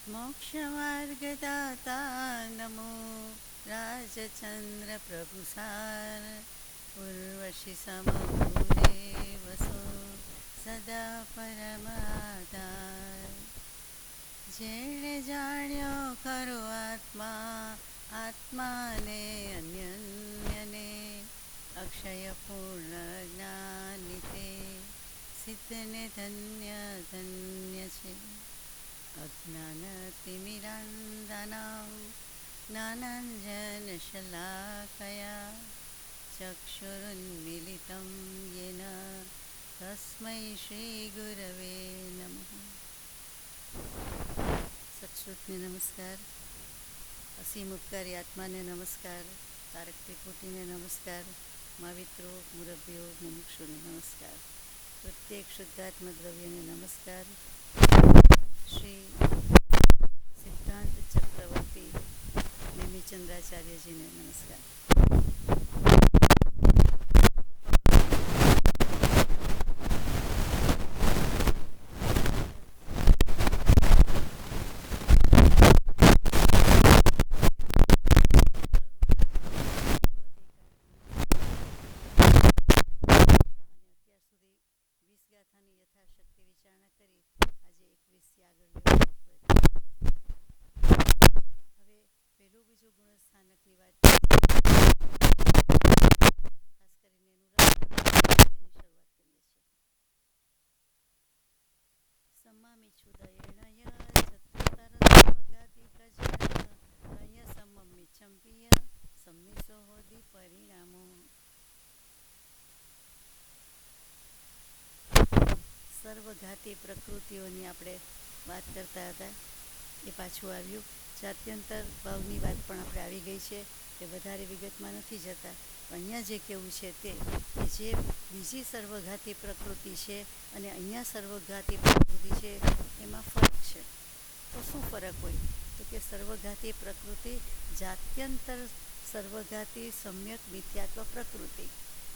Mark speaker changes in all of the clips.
Speaker 1: मोक्षमार्गदाता नमो राजचन्द्रप्रभुसार उर्वशि समभूरे वसो सदा परमाधार જેણે જાણ્યો ખરો આત્મા આત્માને અન્યને અક્ષય પૂર્ણ જ્ઞાનિતે સિદ્ધને ધન્ય ધન્ય છે. અજ્ઞાનતિમિરાંધનાં જ્ઞાનાંજનશલાકયા ચક્ષુરુન્મિલિतं येन તસ્મૈ શ્રીગુરવે નમઃ. સત્શ્રુતને નમસ્કાર, અસીમ ઉપકારી આત્માને નમસ્કાર, તારક ત્રિપુટીને નમસ્કાર, માવિત્રો મુરબ્બીઓ મુમુક્ષુને નમસ્કાર, પ્રત્યેક શુદ્ધાત્મ દ્રવ્યને નમસ્કાર. શ્રી સિદ્ધાંત ચક્રવર્તી નેમિચંદ્રાચાર્યજીને નમસ્કાર. ગાથાની યથાશક્તિ વિચારણા કરી આજે 21થી આગળ લેવાનો પ્રયત્ન. હવે પહેલું બીજું ગુણસ્થાનકની વાત ખાસ કરીને એનું એની શરૂઆત કરીએ છીએ. સમામી છુદયણય ચતુર્તરગાતિ પ્રજય સમમ્મિ ચંપિય સમ્મિસો હોદી પરિણામો. સર્વઘાતી પ્રકૃતિઓની આપણે વાત કરતા હતા, એ પાછું આવ્યું. જાત્યંતર ભાવની વાત પણ આપણે આવી ગઈ છે, કે વધારે વિગતમાં નથી જતા. પણ અહીંયા જે કહેવું છે તે કે જે બીજી સર્વઘાતી પ્રકૃતિ છે અને અહીંયા સર્વઘાતી પ્રકૃતિ છે એમાં ફરક છે. તો શું ફરક હોય? તો કે સર્વઘાતી પ્રકૃતિ જાત્યંતર સર્વઘાતી સમ્યક મિથ્યાત્વ પ્રકૃતિ,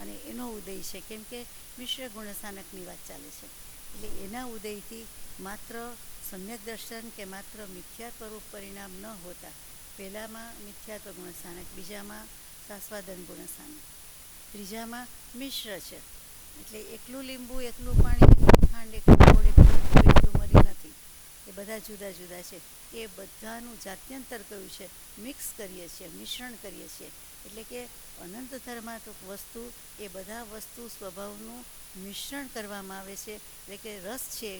Speaker 1: અને એનો ઉદય છે. કેમ કે મિશ્ર ગુણસ્થાનકની વાત ચાલે છે, એટલે એના ઉદયથી માત્ર સમ્યક દર્શન કે માત્ર મિથ્યાત્વરૂપ પરિણામ ન હોતા. પહેલામાં મિથ્યાત્વ ગુણસ્થાનક, બીજામાં સાસ્વાદન ગુણસ્થાનક, ત્રીજામાં મિશ્ર છે. એટલે એકલું લીંબુ, એકલું પાણી, એકલું ખાંડ, એકલું ગોળ, એકલું મરી નથી. એ બધા જુદા જુદા છે. એ બધાનું જાત્યંતર કયું છે? મિક્સ કરીએ છીએ, મિશ્રણ કરીએ છીએ. એટલે કે અનંત ધર્માત્મક વસ્તુ, એ બધા વસ્તુ સ્વભાવનું મિશ્રણ કરવામાં આવે છે. એટલે કે રસ છે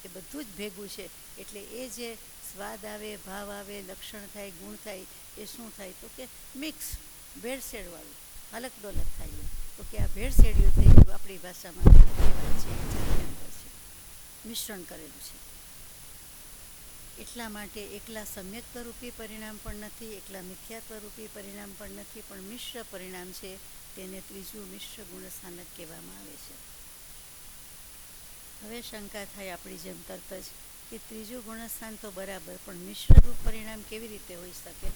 Speaker 1: એ બધું જ ભેગું છે. એટલે એ જે સ્વાદ આવે, ભાવ આવે, લક્ષણ થાય, ગુણ થાય, એ શું થાય? તો કે મિક્સ, ભેળસેળવાળું, હલક ડોલક થાય. તો કે આ ભેળસેળિયું થઈ ગયું, આપણી ભાષામાં કહેવાય છે, જાત્યંતર છે, મિશ્રણ કરેલું છે. એટલા માટે એકલા સમ્યક્તરૂપી પરિણામ પણ નથી, એકલા મિથ્યાત્વરૂપી પરિણામ પણ નથી, પણ મિશ્ર પરિણામ છે. તેને ત્રીજું મિશ્ર ગુણસ્થાનક કહેવામાં આવે છે. હવે શંકા થાય આપણી જેમ તરત જ કે ત્રીજું ગુણસ્થાન તો બરાબર, પણ મિશ્રરૂપ પરિણામ કેવી રીતે હોઈ શકે?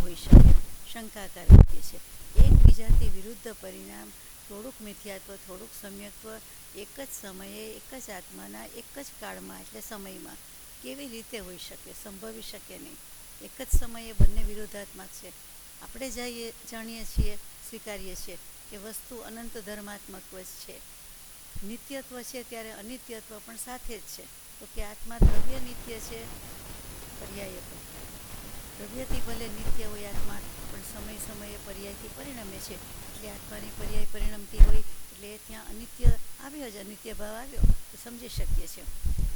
Speaker 1: હોઈ શકે. શંકાકાર વાક્ય છે. એકબીજાથી વિરુદ્ધ પરિણામ, થોડુંક મિથ્યાત્વ, થોડુંક સમ્યક્ત્વ, એક જ સમયે, એક જ આત્માના, એક જ કાળમાં, એટલે સમયમાં કેવી રીતે હોઈ શકે? સંભવી શકે નહીં. એક જ સમયે બંને વિરોધાત્મક છે. આપણે જાણીએ છીએ, સ્વીકારીએ છીએ કે વસ્તુ અનંત ધર્માત્મક જ છે. નિત્યત્વ છે ત્યારે અનિત્યત્વ પણ સાથે જ છે. તો કે આત્મા દ્રવ્ય નિત્ય છે, પર્યાય દ્રવ્યથી ભલે નિત્ય હોય આત્મા, પણ સમય સમયે પર્યાયથી પરિણમે છે. એટલે આત્માની પર્યાય પરિણમતી હોય એટલે ત્યાં અનિત્ય આવ્યો જ, અનિત્ય ભાવ આવ્યો તો સમજી શકીએ છીએ.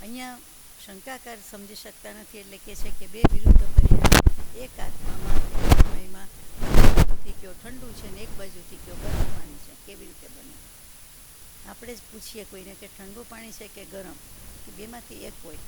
Speaker 1: અહીંયા શંકાકાર સમજી શકતા નથી, એટલે કે છે કે બે વિરુદ્ધ પરિણામ એક આત્મામાં, એક સમયમાં, એક બાજુથી કયો ઠંડુ છે ને એક બાજુથી કયો ગરમ પાણી છે, કેવી રીતે બને? આપણે જ પૂછીએ કોઈને કે ઠંડુ પાણી છે કે ગરમ, કે બેમાંથી એક હોય.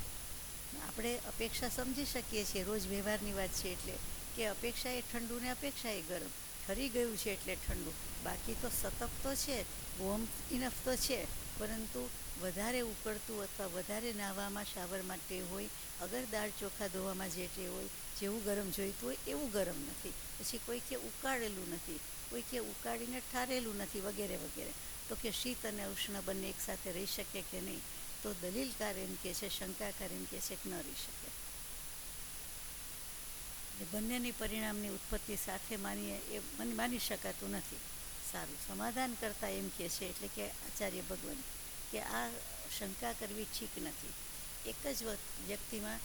Speaker 1: આપણે અપેક્ષા સમજી શકીએ છીએ, રોજ વ્યવહારની વાત છે, એટલે કે અપેક્ષા એ ઠંડુ ને અપેક્ષા એ ગરમ. ઠરી ગયું છે એટલે ઠંડુ, બાકી તો સતત તો છે, વોર્મ ઇનફ તો છે, પરંતુ વધારે ઉકળતું અથવા વધારે નાહવામાં, શાવરમાં ટેવ હોય, અગર દાળ ચોખા ધોવામાં જે ટેવ હોય, જેવું ગરમ જોઈતું હોય એવું ગરમ નથી. પછી કોઈ કે ઉકાળેલું નથી, કોઈ કે ઉકાળીને ઠારેલું નથી, વગેરે વગેરે. તો કે શીત અને ઉષ્ણ બંને એકસાથે રહી શકે કે નહીં? તો દલીલકાર એમ કહે છે, શંકાકાર એમ કહે છે કે ન રહી શકે. એટલે બંનેની પરિણામની ઉત્પત્તિ સાથે માનીએ એ માની શકાતું નથી. સારું, સમાધાન કરતાં એમ કહે છે, એટલે કે આચાર્ય ભગવાન, કે આ શંકા કરવી ઠીક નથી. એક જ વ્યક્તિમાં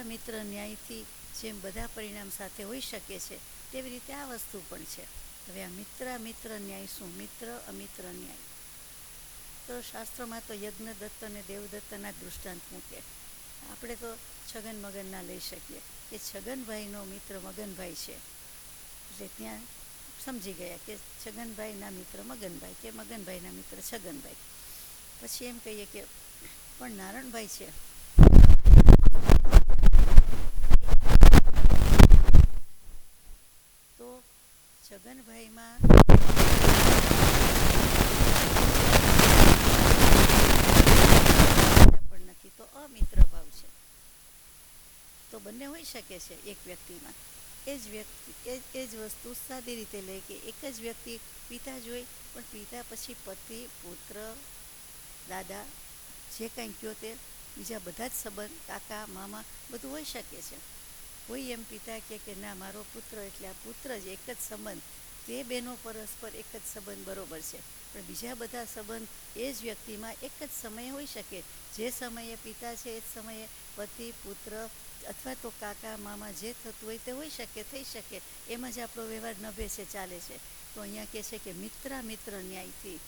Speaker 1: મિત્ર ન્યાયથી જેમ બધા પરિણામ સાથે હોઈ શકે છે, તેવી રીતે આ વસ્તુ પણ છે. હવે આ મિત્ર ન્યાય શું? મિત્ર અમિત્ર ન્યાય તો શાસ્ત્રોમાં તો યજ્ઞદત્ત અને દેવદત્તના દૃષ્ટાંત મૂકે. આપણે તો છગન મગનના લઈ શકીએ કે છગનભાઈનો મિત્ર મગનભાઈ છે, એટલે ત્યાં સમજી ગયા કે છગનભાઈના મિત્ર મગનભાઈ કે મગનભાઈના મિત્ર છગનભાઈ. પછી એમ કહીએ કે પણ નારણભાઈ છે, તો છગનભાઈમાં પણ નથી, તો અમિત્ર ભાવ છે. તો બંને હોઈ શકે છે એક વ્યક્તિમાં. એ જ વસ્તુ સાદી રીતે લે કે એક જ વ્યક્તિ પિતા જ હોય, પણ પિતા પછી પતિ, પુત્ર, દાદા, જે કાંઈ કહો તે, બીજા બધા જ સંબંધ, કાકા, મામા, બધું હોઈ શકે છે. કોઈ એમ પિતા કે ના મારો પુત્ર એટલે આ પુત્ર જ, એક જ સંબંધ, તે બેનો પરસ્પર એક જ સંબંધ બરોબર છે. પણ બીજા બધા સંબંધ એ જ વ્યક્તિમાં એક જ સમયે હોઈ શકે. જે સમયે પિતા છે એ જ સમયે પતિ, પુત્ર અથવા તો કાકા, મામા, જે થતું હોય તે હોઈ શકે, થઈ શકે. એમ જ આપણો વ્યવહાર નભે છે, ચાલે છે. તો અહીંયા કહે છે કે મિત્ર ન્યાયથી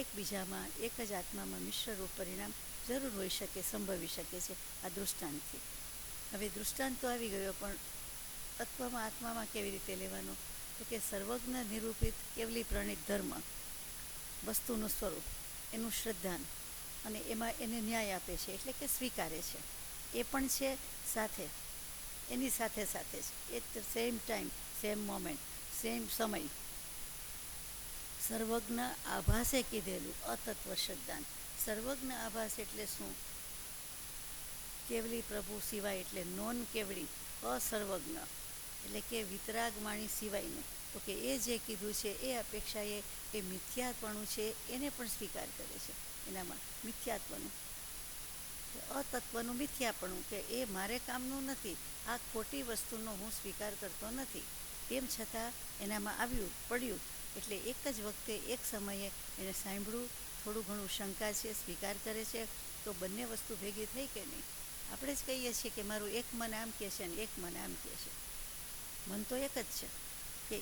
Speaker 1: એકબીજામાં, એક જ આત્મામાં મિશ્રરૂપ પરિણામ જરૂર હોઈ શકે, સંભવી શકે છે આ દૃષ્ટાંતથી. હવે દૃષ્ટાંત તો આવી ગયો, પણ તત્વમાં આત્મામાં કેવી રીતે લેવાનો? તો કે સર્વજ્ઞ નિરૂપિત કેવલી પ્રણિત ધર્મ, વસ્તુનું સ્વરૂપ, એનું શ્રદ્ધાન, અને એમાં એને ન્યાય આપે છે, એટલે કે સ્વીકારે છે. એ પણ છે સાથે, એની સાથે સાથે જ, at the same time, same moment, same સમય. સર્વજ્ઞ આભાસે કીધેલું અતત્વ શ્રદ્ધાન. સર્વજ્ઞ આભાસ એટલે શું? કેવલી પ્રભુ સિવાય, એટલે નોન કેવળી, અસર્વજ્ઞ, એટલે કે વિતરાગ વાણી સિવાયનું. તો કે એ જે કીધું છે એ અપેક્ષાએ એ મિથ્યાત્વનું છે એને પણ સ્વીકાર કરે છે. એનામાં મિથ્યાત્વનું, અતત્વનું મિથ્યાપણું, કે એ મારે કામનું નથી, આ ખોટી વસ્તુનો હું સ્વીકાર કરતો નથી. તેમ છતાં એનામાં આવ્યું, પડ્યું, એટલે એક જ વખતે એક સમયે એને સાંભળ્યું, થોડું ઘણું શંકા છે, સ્વીકાર કરે છે, તો બંને વસ્તુ ભેગી થઈ કે નહીં? આપણે જ કહીએ છીએ કે મારું એક મન આમ કહે છે ને એક મન આમ કહે છે. મન તો એક જ છે, કે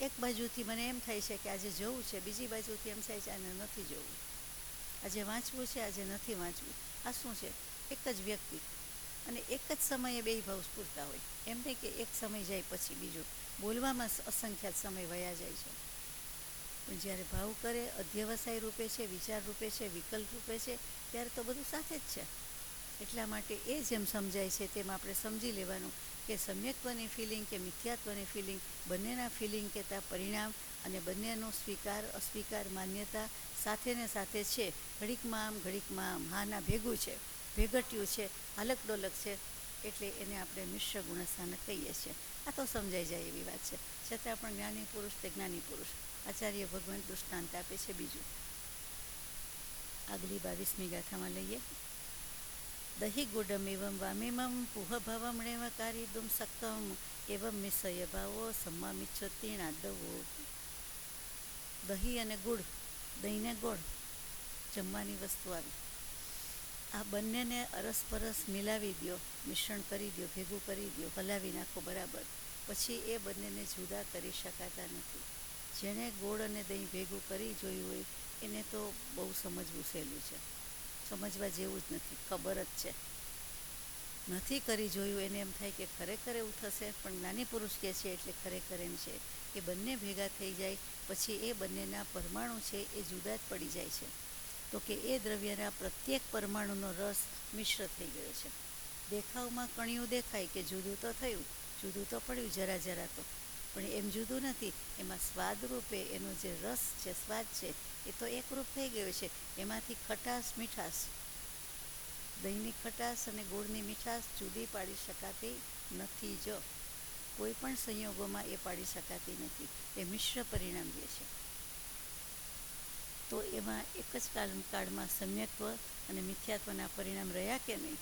Speaker 1: એક બાજુથી મને એમ થાય છે કે આજે જવું છે, બીજી બાજુથી એમ થાય છે આને નથી જવું, આજે વાંચવું છે, આજે નથી વાંચવું. આ શું છે? એક જ વ્યક્તિ, અને એક જ સમયે બે ભાવ સ્ફૂરતા હોય. એમ નહીં કે એક સમય જાય પછી બીજો. બોલવામાં અસંખ્યાત સમય વયા જાય છે, પણ જ્યારે ભાવ કરે, અધ્યવસાય રૂપે છે, વિચાર રૂપે છે, વિકલ્પ રૂપે છે, ત્યારે તો બધું સાથે જ છે. એટલા માટે એ જેમ સમજાય છે તેમ આપણે સમજી લેવાનું કે સમ્યક્ત્વની ફિલિંગ કે મિથ્યાત્વની ફિલિંગ, બંનેના ફિલિંગ કહેતા પરિણામ અને બંનેનો સ્વીકાર અસ્વીકાર માન્યતા સાથે ને સાથે છે. ઘડીકમાં આમ ઘડીકમાં આમ, હાના ભેગું છે, ભેગટ્યું છે, હાલક ડોલક છે, એટલે એને આપણે મિશ્ર ગુણસ્થાનક કહીએ છીએ. આ તો સમજાઈ જાય એવી વાત છે. છતાં પણ જ્ઞાની પુરુષ તે જ્ઞાની પુરુષ, આચાર્ય ભગવાન દૃષ્ટાંત આપે છે બીજું. આગલી 22મી ગાથામાં લઈએ. દહી ગુડમ એવમ વામિમમ પુહ ભવમણેવ કારિદુમ સક્તમ એવમ મિસય ભાવો સમામિચ્છતીણા દવો. દહીં અને ગુડ, દહીંને ગોળ, જમવાની વસ્તુ આવી. આ બંનેને અરસપરસ મિલાવી દો, મિશ્રણ કરી દો, ભેગું કરી દો, હલાવી નાખો બરાબર. પછી એ બંનેને જુદા કરી શકાતા નથી. જેણે ગોળ અને દહીં ભેગું કરી જોયું હોય એને તો બહુ સમજવું સહેલું છે, સમજવા જેવું જ નથી, ખબર જ છે. નથી કરી જોયું એને એમ થાય કે ખરેખર એવું થશે, પણ જ્ઞાની પુરુષ કહે છે એટલે ખરેખર એમ છે કે બંને ભેગા થઈ જાય પછી એ બંનેના પરમાણુ છે એ જુદા જ પડી જાય છે. તો કે એ દ્રવ્યના પ્રત્યેક પરમાણુનો રસ મિશ્ર થઈ ગયો છે. દેખાવમાં કણિયું દેખાય કે જુદું તો થયું, જુદું તો પડ્યું જરા જરા તો, પણ એમ જુદું નથી. એમાં સ્વાદ રૂપે એનો જે રસ છે, સ્વાદ છે, એ તો એકરૂપ થઈ ગયો છે. એમાંથી ખટાશ, મીઠાશ, દહીંની ખટાશ અને ગોળની મીઠાશ જુદી પાડી શકાતી નથી જ. કોઈ પણ સંયોગોમાં એ પાડી શકાતી નથી. એ મિશ્ર પરિણામ જે છે, તો એમાં એક જ કાળમાં સમ્યક્ત્વ અને મિથ્યાત્વના પરિણામ રહ્યા કે નહીં?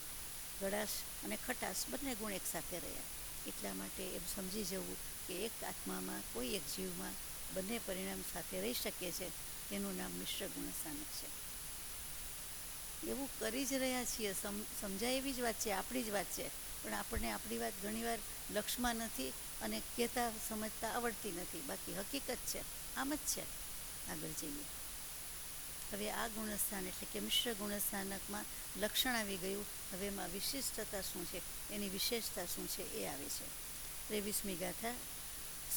Speaker 1: ગળાશ અને ખટાશ બંને ગુણ એક સાથે રહ્યા. એટલા માટે એમ સમજી જવું કે એક આત્મામાં કોઈ એક જીવમાં બંને પરિણામ સાથે રહી શકે છે, તેનું નામ મિશ્ર ગુણસ્થાનક છે. એવું કરી જ રહ્યા છીએ, સમજાય એવી જ વાત છે, આપણી જ વાત છે, પણ આપણને આપણી વાત ઘણીવાર લક્ષમાં નથી અને કહેતા સમજતા આવડતી નથી. બાકી હકીકત છે, આમ જ છે. આગળ જઈએ. હવે આ ગુણસ્થાન એટલે કે મિશ્ર ગુણસ્થાનકમાં લક્ષણ આવી ગયું. હવે એમાં વિશિષ્ટતા શું છે, એની વિશેષતા શું છે એ આવે છે. 23મી ગાથા.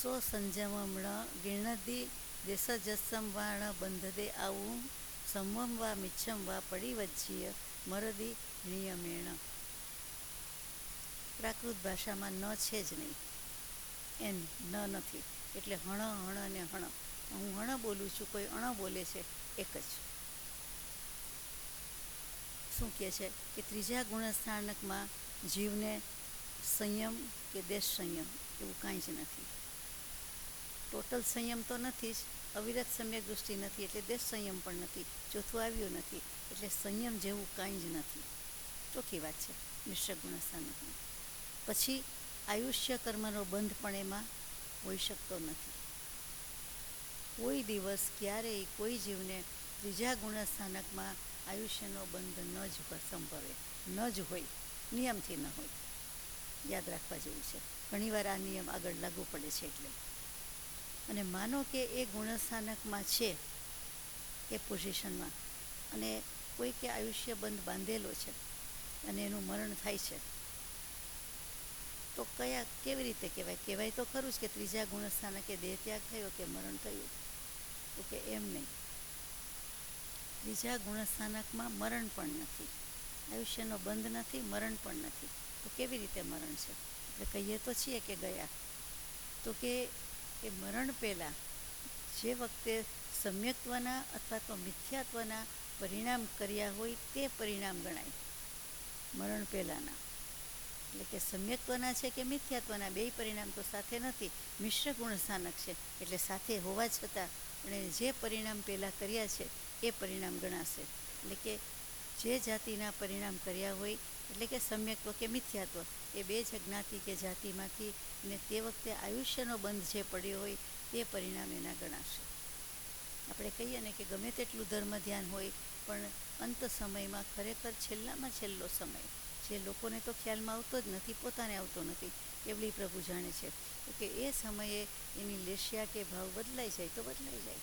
Speaker 1: સો સંજમમણ ગીર્ણદી દેશજસમ વાણ બંધદે આવું સંવમ વા મિચ્છમ વા પડિવજ્જીય મરદી નિયમેણ. પ્રાકૃત ભાષામાં ન છે જ નહીં, એન ન નથી, એટલે હણ ને હણ. હું હણ બોલું છું, કોઈ અણ બોલે છે, એક જ. શું કહે છે કે ત્રીજા ગુણસ્થાનકમાં જીવને સંયમ કે દેશ સંયમ એવું કાંઈ જ નથી. ટોટલ સંયમ તો નથી જ, અવિરત સમ્યક દૃષ્ટિ નથી, એટલે દેશ સંયમ પણ નથી. ચોથું આવ્યું નથી, એટલે સંયમ જેવું કાંઈ જ નથી. ચોખ્ખી વાત છે મિશ્ર ગુણસ્થાનકમાં. પછી આયુષ્ય કર્મનો બંધ પણ એમાં હોઈ શકતો નથી. કોઈ દિવસ ક્યારેય કોઈ જીવને ત્રીજા ગુણસ્થાનકમાં આયુષ્યનો બંધ ન જ સંભવે, ન જ હોય, નિયમથી ન હોય. યાદ રાખવા જેવું છે. ઘણીવાર આ નિયમ આગળ લાગુ પડે છે એટલે. અને માનો કે એ ગુણસ્થાનકમાં છે, એ પોઝિશનમાં, અને કોઈ કે આયુષ્ય બંધ બાંધેલો છે અને એનું મરણ થાય છે, તો કેવી રીતે કહેવાય તો ખરું જ કે ત્રીજા ગુણસ્થાનકે દેહ ત્યાગ થયો કે મરણ થયું. તો કે એમ નહીં. ત્રીજા ગુણસ્થાનકમાં મરણ પણ નથી, આયુષ્યનો બંધ નથી, મરણ પણ નથી. તો કેવી રીતે મરણ છે? આપણે કહીએ તો છીએ કે ગયા. તો કે એ મરણ પહેલાં જે વખતે સમ્યક્ત્વના અથવા તો મિથ્યાત્વના પરિણામ કર્યા હોય તે પરિણામ ગણાય મરણ પહેલાંના. એટલે કે સમ્યક્ત્વના છે કે મિથ્યાત્વના, બેય પરિણામ તો સાથે નથી, મિશ્ર ગુણસ્થાનક છે, એટલે સાથે હોવા છતાં પણ જે પરિણામ પહેલાં કર્યા છે એ પરિણામ ગણાશે. એટલે કે જે જાતિના પરિણામ કર્યા હોય, એટલે કે સમ્યક્ત્વ કે મિથ્યાત્વ, એ બે જ જ્ઞાતિ કે જાતિમાંથી ને તે વખતે આયુષ્યનો બંધ જે પડ્યો હોય તે પરિણામ એના ગણાશે. આપણે કહીએ ને કે ગમે તેટલું ધર્મ ધ્યાન હોય, પણ અંત સમયમાં ખરેખર છેલ્લામાં છેલ્લો સમય જે લોકોને તો ખ્યાલમાં આવતો જ નથી, પોતાને આવતો નથી, કેવલી પ્રભુ જાણે છે. તો કે એ સમયે એની લેશિયા કે ભાવ બદલાઈ જાય તો બદલાઈ જાય,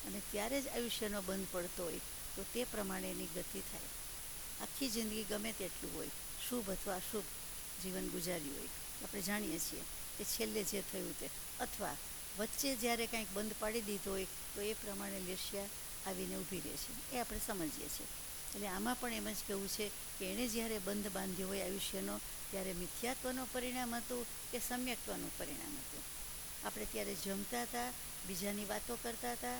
Speaker 1: અને ત્યારે જ આયુષ્યનો બંધ પડતો હોય તો તે પ્રમાણે એની ગતિ થાય. આખી જિંદગી ગમે તેટલું હોય, શુભ અથવા અશુભ જીવન ગુજાર્યું હોય, આપણે જાણીએ છીએ કે છેલ્લે જે થયું તે, અથવા વચ્ચે જ્યારે કંઈક બંધ પાડી દીધો હોય તો એ પ્રમાણે લેશિયા આવીને ઊભી રહે છે, એ આપણે સમજીએ છીએ. એટલે આમાં પણ એમ જ કહેવું છે કે એણે જ્યારે બંધ બાંધ્યો હોય આયુષ્યનો, ત્યારે મિથ્યાત્વનું પરિણામ હતું કે સમ્યક્ત્વનું પરિણામ હતું. આપણે ત્યારે જમતા હતા, બીજાની વાતો કરતા હતા,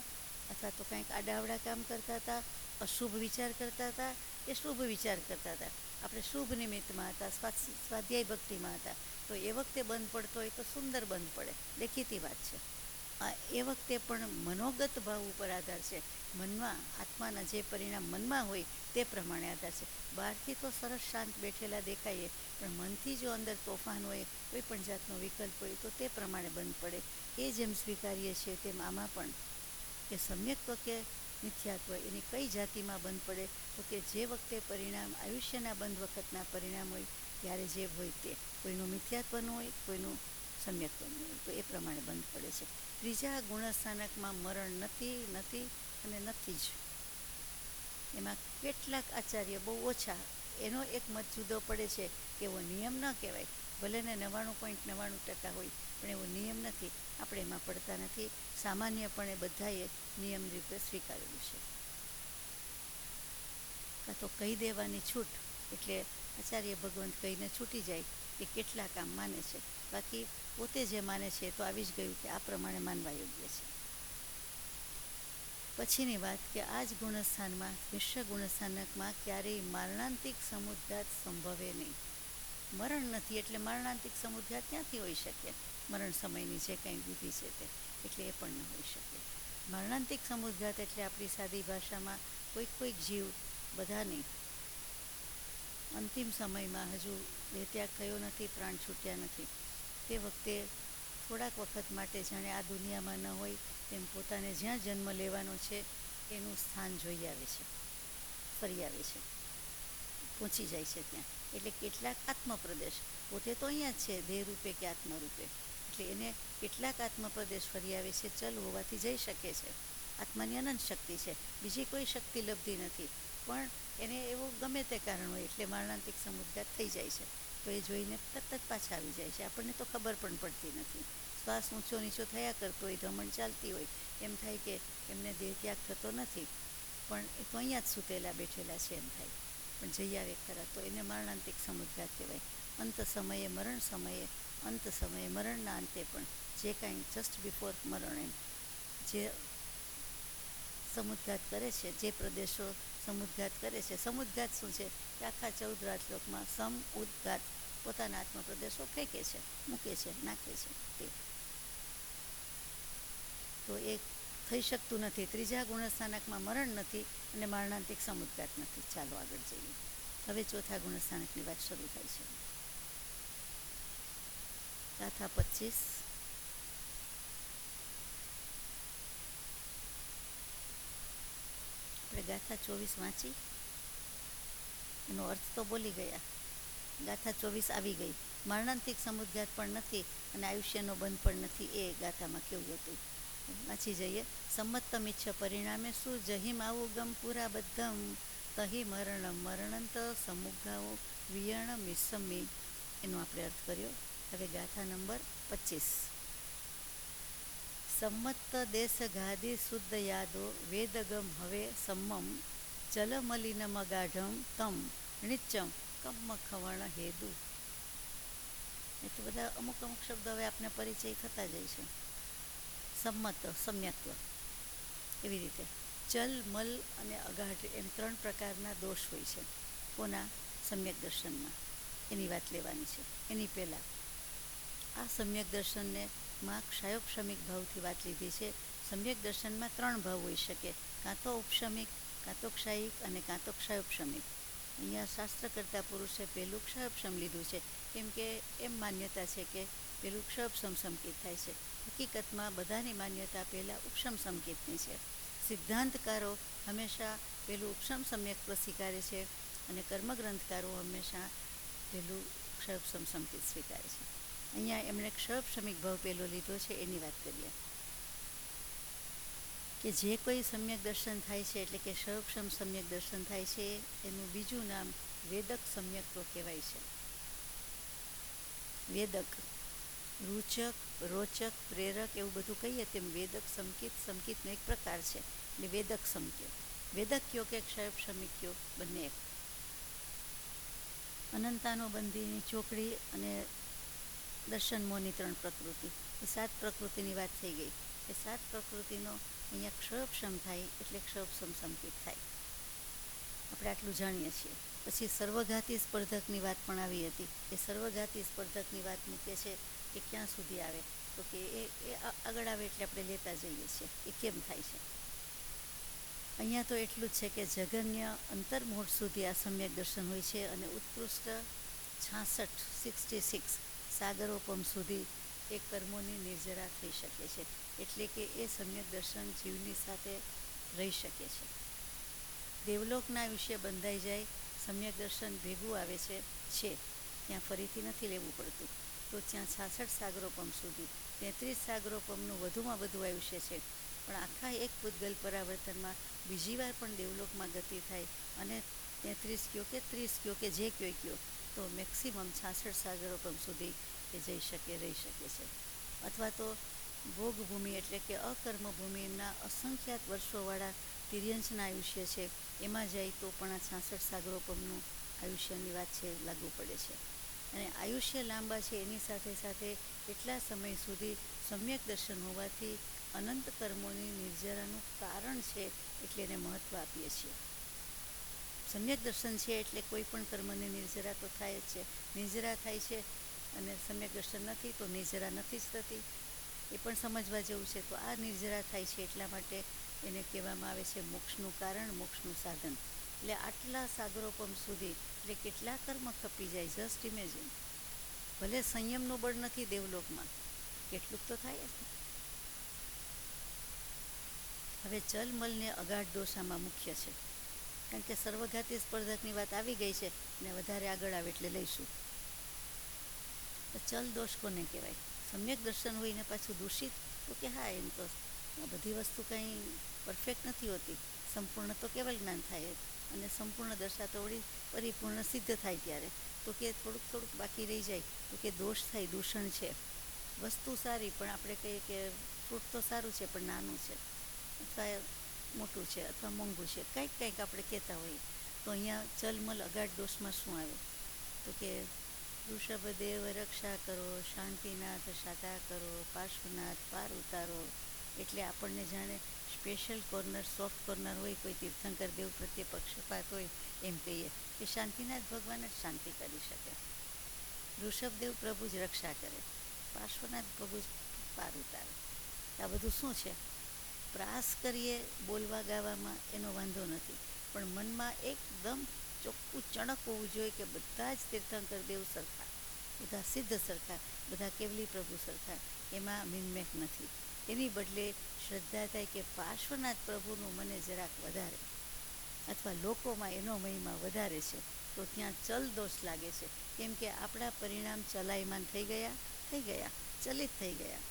Speaker 1: અથવા તો કંઈક આડાવડા કામ કરતા હતા, અશુભ વિચાર કરતા હતા કે શુભ વિચાર કરતા હતા. આપણે શુભ નિમિત્તમાં હતા, સ્વાધ્યાય ભક્તિમાં હતા. તો એ વખતે બંધ પડતો હોય તો સુંદર બંધ પડે, દેખીતી વાત છે. એ વખતે પણ મનોગત ભાવ ઉપર આધાર છે. મનમાં આત્માના જે પરિણામ મનમાં હોય તે પ્રમાણે આધાર છે. બહારથી તો સરસ શાંત બેઠેલા દેખાઈએ, પણ મનથી જો અંદર તોફાન હોય, કોઈ પણ જાતનો વિકલ્પ હોય તો તે પ્રમાણે બંધ પડે. એ જેમ સ્વીકારીએ છીએ તેમ આમાં પણ કે સમ્યક્ત્વ કે મિથ્યાત્વ એની કઈ જાતિમાં બંધ પડે, તો કે જે વખતે પરિણામ આયુષ્યના બંધ વખતના પરિણામ હોય ત્યારે જે હોય તે, કોઈનું મિથ્યાત્વનું હોય, કોઈનું સમ્યક્ત્વનું હોય, તો એ પ્રમાણે બંધ પડે છે. ત્રીજા ગુણસ્થાનકમાં મરણ નથી અને નથી જ. એમાં કેટલાક આચાર્ય, બહુ ઓછા, એનો એક મત જુદો પડે છે કે એવો નિયમ ન કહેવાય, ભલે ને 99.99% હોય, પણ એવો નિયમ નથી. આપણે એમાં પડતા નથી. સામાન્યપણે બધાએ નિયમ રીતે સ્વીકારેલું છે. કાં તો કહી દેવાની છૂટ, એટલે આચાર્ય ભગવંત કહીને છૂટી જાય કે કેટલા કામ માને છે. બાકી પોતે જે માને છે તો આવી જ ગયું કે આ પ્રમાણે માનવા યોગ્ય છે. પછીની વાત કે આ જ ગુણસ્થાનમાં, મિશ્ર ગુણસ્થાનકમાં ક્યારેય મારણાંતિક સમુદ્ઘાત સંભવે નહીં. મરણ નથી એટલે મારણાંતિક સમુદ્ઘાત ક્યાંથી હોઈ શકે? મરણ સમયની જે કંઈ વિધિ છે તે, એટલે એ પણ ન હોઈ શકે. મારણાંતિક સમુદ્ઘાત એટલે આપણી સાદી ભાષામાં કોઈક જીવ, બધા નહીં, અંતિમ સમયમાં હજુ દેહત્યાગ થયો નથી, પ્રાણ છૂટ્યા નથી, તે વખતે થોડાક વખત માટે જાણે આ દુનિયામાં ન હોય તેમ પોતાને જ્યાં જન્મ લેવાનો છે એનું સ્થાન જોઈ આવે છે, ફરી આવે છે, પહોંચી જાય છે ત્યાં. એટલે કેટલાક આત્મપ્રદેશ, પોતે તો અહીંયા જ છે દેહ રૂપે કે આત્મરૂપે, એટલે એને કેટલાક આત્મપ્રદેશ ફરી આવે છે. ચલ હોવાથી જઈ શકે છે, આત્માની અનંત શક્તિ છે, બીજી કોઈ શક્તિ લબ્ધી નથી, પણ એને એવું ગમે તે કારણ હોય એટલે મારણાંતિક સમુદ્ઘાત થઈ જાય છે. તો એ જોઈને તરત જ પાછા આવી જાય છે, આપણને તો ખબર પણ પડતી નથી. શ્વાસ ઊંચો નીચો થયા કરતો હોય, ધમણ ચાલતી હોય, એમ થાય કે એમને દેહ ત્યાગ થતો નથી, પણ એ તો અહીંયા જ સૂતેલા બેઠેલા છે એમ થાય, પણ જઈ આવે ખરા, તો એને મારણાંતિક સમુદ્ઘાત કહેવાય. અંત સમયે મરણ સમયે, અંત સમયે મરણના અંતે પણ જે કાંઈ જસ્ટ બિફોર મરણ એમ જે સમુદ્ઘાત કરે છે, જે પ્રદેશો સમુદ્ઘાત કરે છે. સમુદ્ઘાત શું છે કે આખા 14 રાજલોકમાં ઉદ્ઘાત પોતાના આત્મપ્રદેશો ફેંકે છે, મૂકે છે, નાખે છે. તે તો એ થઈ શકતું નથી. ત્રીજા ગુણસ્થાનકમાં મરણ નથી અને મારણાંતિક સમુદ્ઘાત નથી. ચાલો આગળ જઈએ. હવે ચોથા ગુણસ્થાનકની વાત શરૂ થાય છે. ગાથા 25. આપણે ગાથા 24 વાંચી, એનો અર્થ તો બોલી ગયા. ગાથા 24 આવી ગઈ. મારણાંતિક સમુદ્ઘાત પણ નથી અને આયુષ્યનો બંધ પણ નથી. એ ગાથામાં કેવું હતું વાંચી જઈએ. સંમત્તમિચ્છ પરિણામે શું જહિમ આવું ગમ પુરા બધમ તહી મરણમ મરણંત સમુઘાઓ વિયણ મિસમી. એનો આપણે અર્થ કર્યો. હવે ગાથા નંબર 25. સંમત્ત દેશ ગાદી શુદ્ધ યાદો વેદગમ હવે સમ્મમ જલમલિનમગાઢમ તમ નિચ્ચમ કમ્મ ખવણ હેદુ. એ તો બધા અમુક શબ્દો હવે આપને પરિચય થતા જાય છે. સંમત, સમ્યક્ત્વ, એવી રીતે જલ, મલ અને અગાઢ એમ 3 પ્રકારના દોષ હોય છે. કોના? સમ્યક દર્શનમાં. એની વાત લેવાની છે. એની પહેલાં આ સમ્યક દર્શનને માં ક્ષયોપશમિક ભાવથી વાત લીધી છે. સમ્યક દર્શનમાં 3 ભાવ હોઈ શકે, કાં તો ઉપશમિક, કાં તો ક્ષયિક અને કાં તો ક્ષયોપશમિક. અહીંયા શાસ્ત્રકર્તા પુરુષે પહેલું ક્ષયોપશમ લીધું છે, કેમ કે એમ માન્યતા છે કે પેલું ક્ષયોપશમ સંકેત થાય છે. હકીકતમાં બધાની માન્યતા પહેલાં ઉપશમ સંકેતની છે. સિદ્ધાંતકારો હંમેશા પેલું ઉપશમ સમ્યક્ત્વ સ્વીકારે છે અને કર્મગ્રંથકારો હંમેશા પેલું ક્ષયોપશમ સંકેત સ્વીકારે છે. અહીંયા એમણે ક્ષયોપશમિક ભાવ પહેલો લીધો છે. એની વાત કરીએ કે જે કોઈ સમ્યક દર્શન થાય છે, એટલે કે ક્ષયોપશમ સમ્યક દર્શન થાય છે, એનું બીજું નામ વેદક સમ્યક્ત્વ કહેવાય છે. વેદક, રૂચક, રોચક, પ્રેરક એવું બધું કહીએ તેમ વેદક સંકેતનો એક પ્રકાર છે. એટલે વેદક સંકેત. વેદક કયો કે ક્ષયોપશમિક કયો, બંને એક. અનંતાનુબંધીની ચોકડી અને દર્શન મોહની 3 પ્રકૃતિ, એ 7 પ્રકૃતિની વાત થઈ ગઈ. એ 7 પ્રકૃતિનો અહીંયા ક્ષયોપશમ થાય એટલે ક્ષયોપશમ સંકેત થાય. આપણે આટલું જાણીએ છીએ. પછી સર્વઘાતી સ્પર્ધકની વાત પણ આવી હતી. એ સર્વઘાતી સ્પર્ધકની વાત મૂકે છે કે ક્યાં સુધી આવે, તો કે એ આગળ આવે એટલે આપણે લેતા જઈએ છીએ એ કેમ થાય છે. અહીંયા તો એટલું જ છે કે જગન્ય અંતર્મોઢ સુધી આ સમ્યક દર્શન હોય છે અને ઉત્કૃષ્ટ 66 સાગરોપમ સુધી એ કર્મોની નિર્જરા થઈ શકે છે. એટલે કે એ સમ્યક દર્શન જીવની સાથે રહી શકે છે. દેવલોકના વિશે બંધાઈ જાય, સમ્યક દર્શન ભેગું આવે છે, ત્યાં ફરીથી નથી લેવું પડતું. તો ત્યાં 66 સાગરોપમ સુધી, 33 સાગરોપમનું વધુમાં વધુ આયુષ્ય છે. પણ આખા એક પૂતગલ પરાવર્તનમાં બીજી વાર પણ દેવલોકમાં ગતિ થાય અને 33 કયો કે 30 કયો કે જે કયો તો મેક્સિમમ 66 સાગરોપમ સુધી એ જઈ શકે, રહી શકે છે. અથવા તો ભોગભૂમિ એટલે કે અકર્મ ભૂમિના અસંખ્યાત વર્ષોવાળા તિર્યંશના આયુષ્ય છે, એમાં જાય તો પણ આ 66 સાગરોપમનું આયુષ્યની વાત છે લાગુ પડે છે. અને આયુષ્ય લાંબા છે એની સાથે સાથે એટલા સમય સુધી સમ્યક દર્શન હોવાથી અનંત કર્મોની નિર્જરાનું કારણ છે, એટલે એને મહત્ત્વ આપીએ છીએ. સમ્યક દર્શન છે એટલે કોઈ પણ કર્મની નિર્જરા તો થાય જ છે. નિર્જરા થાય છે અને સમ્યક દર્શન નથી તો નિર્જરા નથી જ થતી, એ પણ સમજવા જેવું છે. તો આ નિર્જરા થાય છે એટલા માટે એને કહેવામાં આવે છે મોક્ષનું કારણ, મોક્ષનું સાધન. એટલે આટલા સાગરોપમ સુધી એટલે કેટલા કર્મ ખપી જાય. Just imagine. ભલે સંયમનું બળ નથી દેવલોકમાં, કેટલુંક તો થાય જ. હવે ચલમલને અગાઢ દોષ આમાં મુખ્ય છે, કારણ કે સર્વઘાતી સ્પર્ધકની વાત આવી ગઈ છે ને વધારે આગળ આવે એટલે લઈશું. ચલ દોષ કોને કહેવાય? સમ્યક દર્શન હોય ને પાછું દૂષિત, તો કે હા, એમ તો બધી વસ્તુ કંઈ પરફેક્ટ નથી હોતી. સંપૂર્ણ તો કેવલ જ્ઞાન થાય, અને સંપૂર્ણ દશા તો વળી પરિપૂર્ણ સિદ્ધ થાય ત્યારે તો કે થોડુંક બાકી રહી જાય, તો કે દોષ થાય, દૂષણ છે. વસ્તુ સારી, પણ આપણે કહીએ કે ફ્રૂટ તો સારું છે પણ નાનું છે, અથવા મોટું છે, અથવા મોંઘું છે, કંઈક આપણે કહેતા હોઈએ. તો અહીંયા ચલમલ અગાઢ દોષમાં શું આવે? તો કે ઋષભદેવ રક્ષા કરો, શાંતિનાથ સાધા કરો, પાર્શ્વનાથ પાર ઉતારો. એટલે આપણને જાણે સ્પેશિયલ કોર્નર, સોફ્ટ કોર્નર હોય, કોઈ તીર્થંકર દેવ પ્રત્યે પક્ષપાત હોય એમ કહીએ કે શાંતિનાથ ભગવાન જ શાંતિ કરી શકે, ઋષભદેવ પ્રભુ જ રક્ષા કરે, પાર્શ્વનાથ પ્રભુ જ પાર ઉતારે. આ બધું શું છે? પ્રાસ કરીએ બોલવા ગાવામાં એનો વાંધો નથી, પણ મનમાં એકદમ ચોખ્ખું ચણક હોવું જોઈએ કે બધા જ તીર્થંકર દેવ સરખા, બધા સિદ્ધ સરખા, બધા કેવલી પ્રભુ સરખા, એમાં મિનમેક નથી. એની બદલે શ્રદ્ધા થાય કે પાર્શ્વનાથ પ્રભુનું મને જરાક વધારે, અથવા લોકોમાં એનો મહિમા વધારે છે, તો ત્યાં ચલ દોષ લાગે છે. કેમ કે આપણા પરિણામ ચલાયમાન થઈ ગયા, ચલિત થઈ ગયા.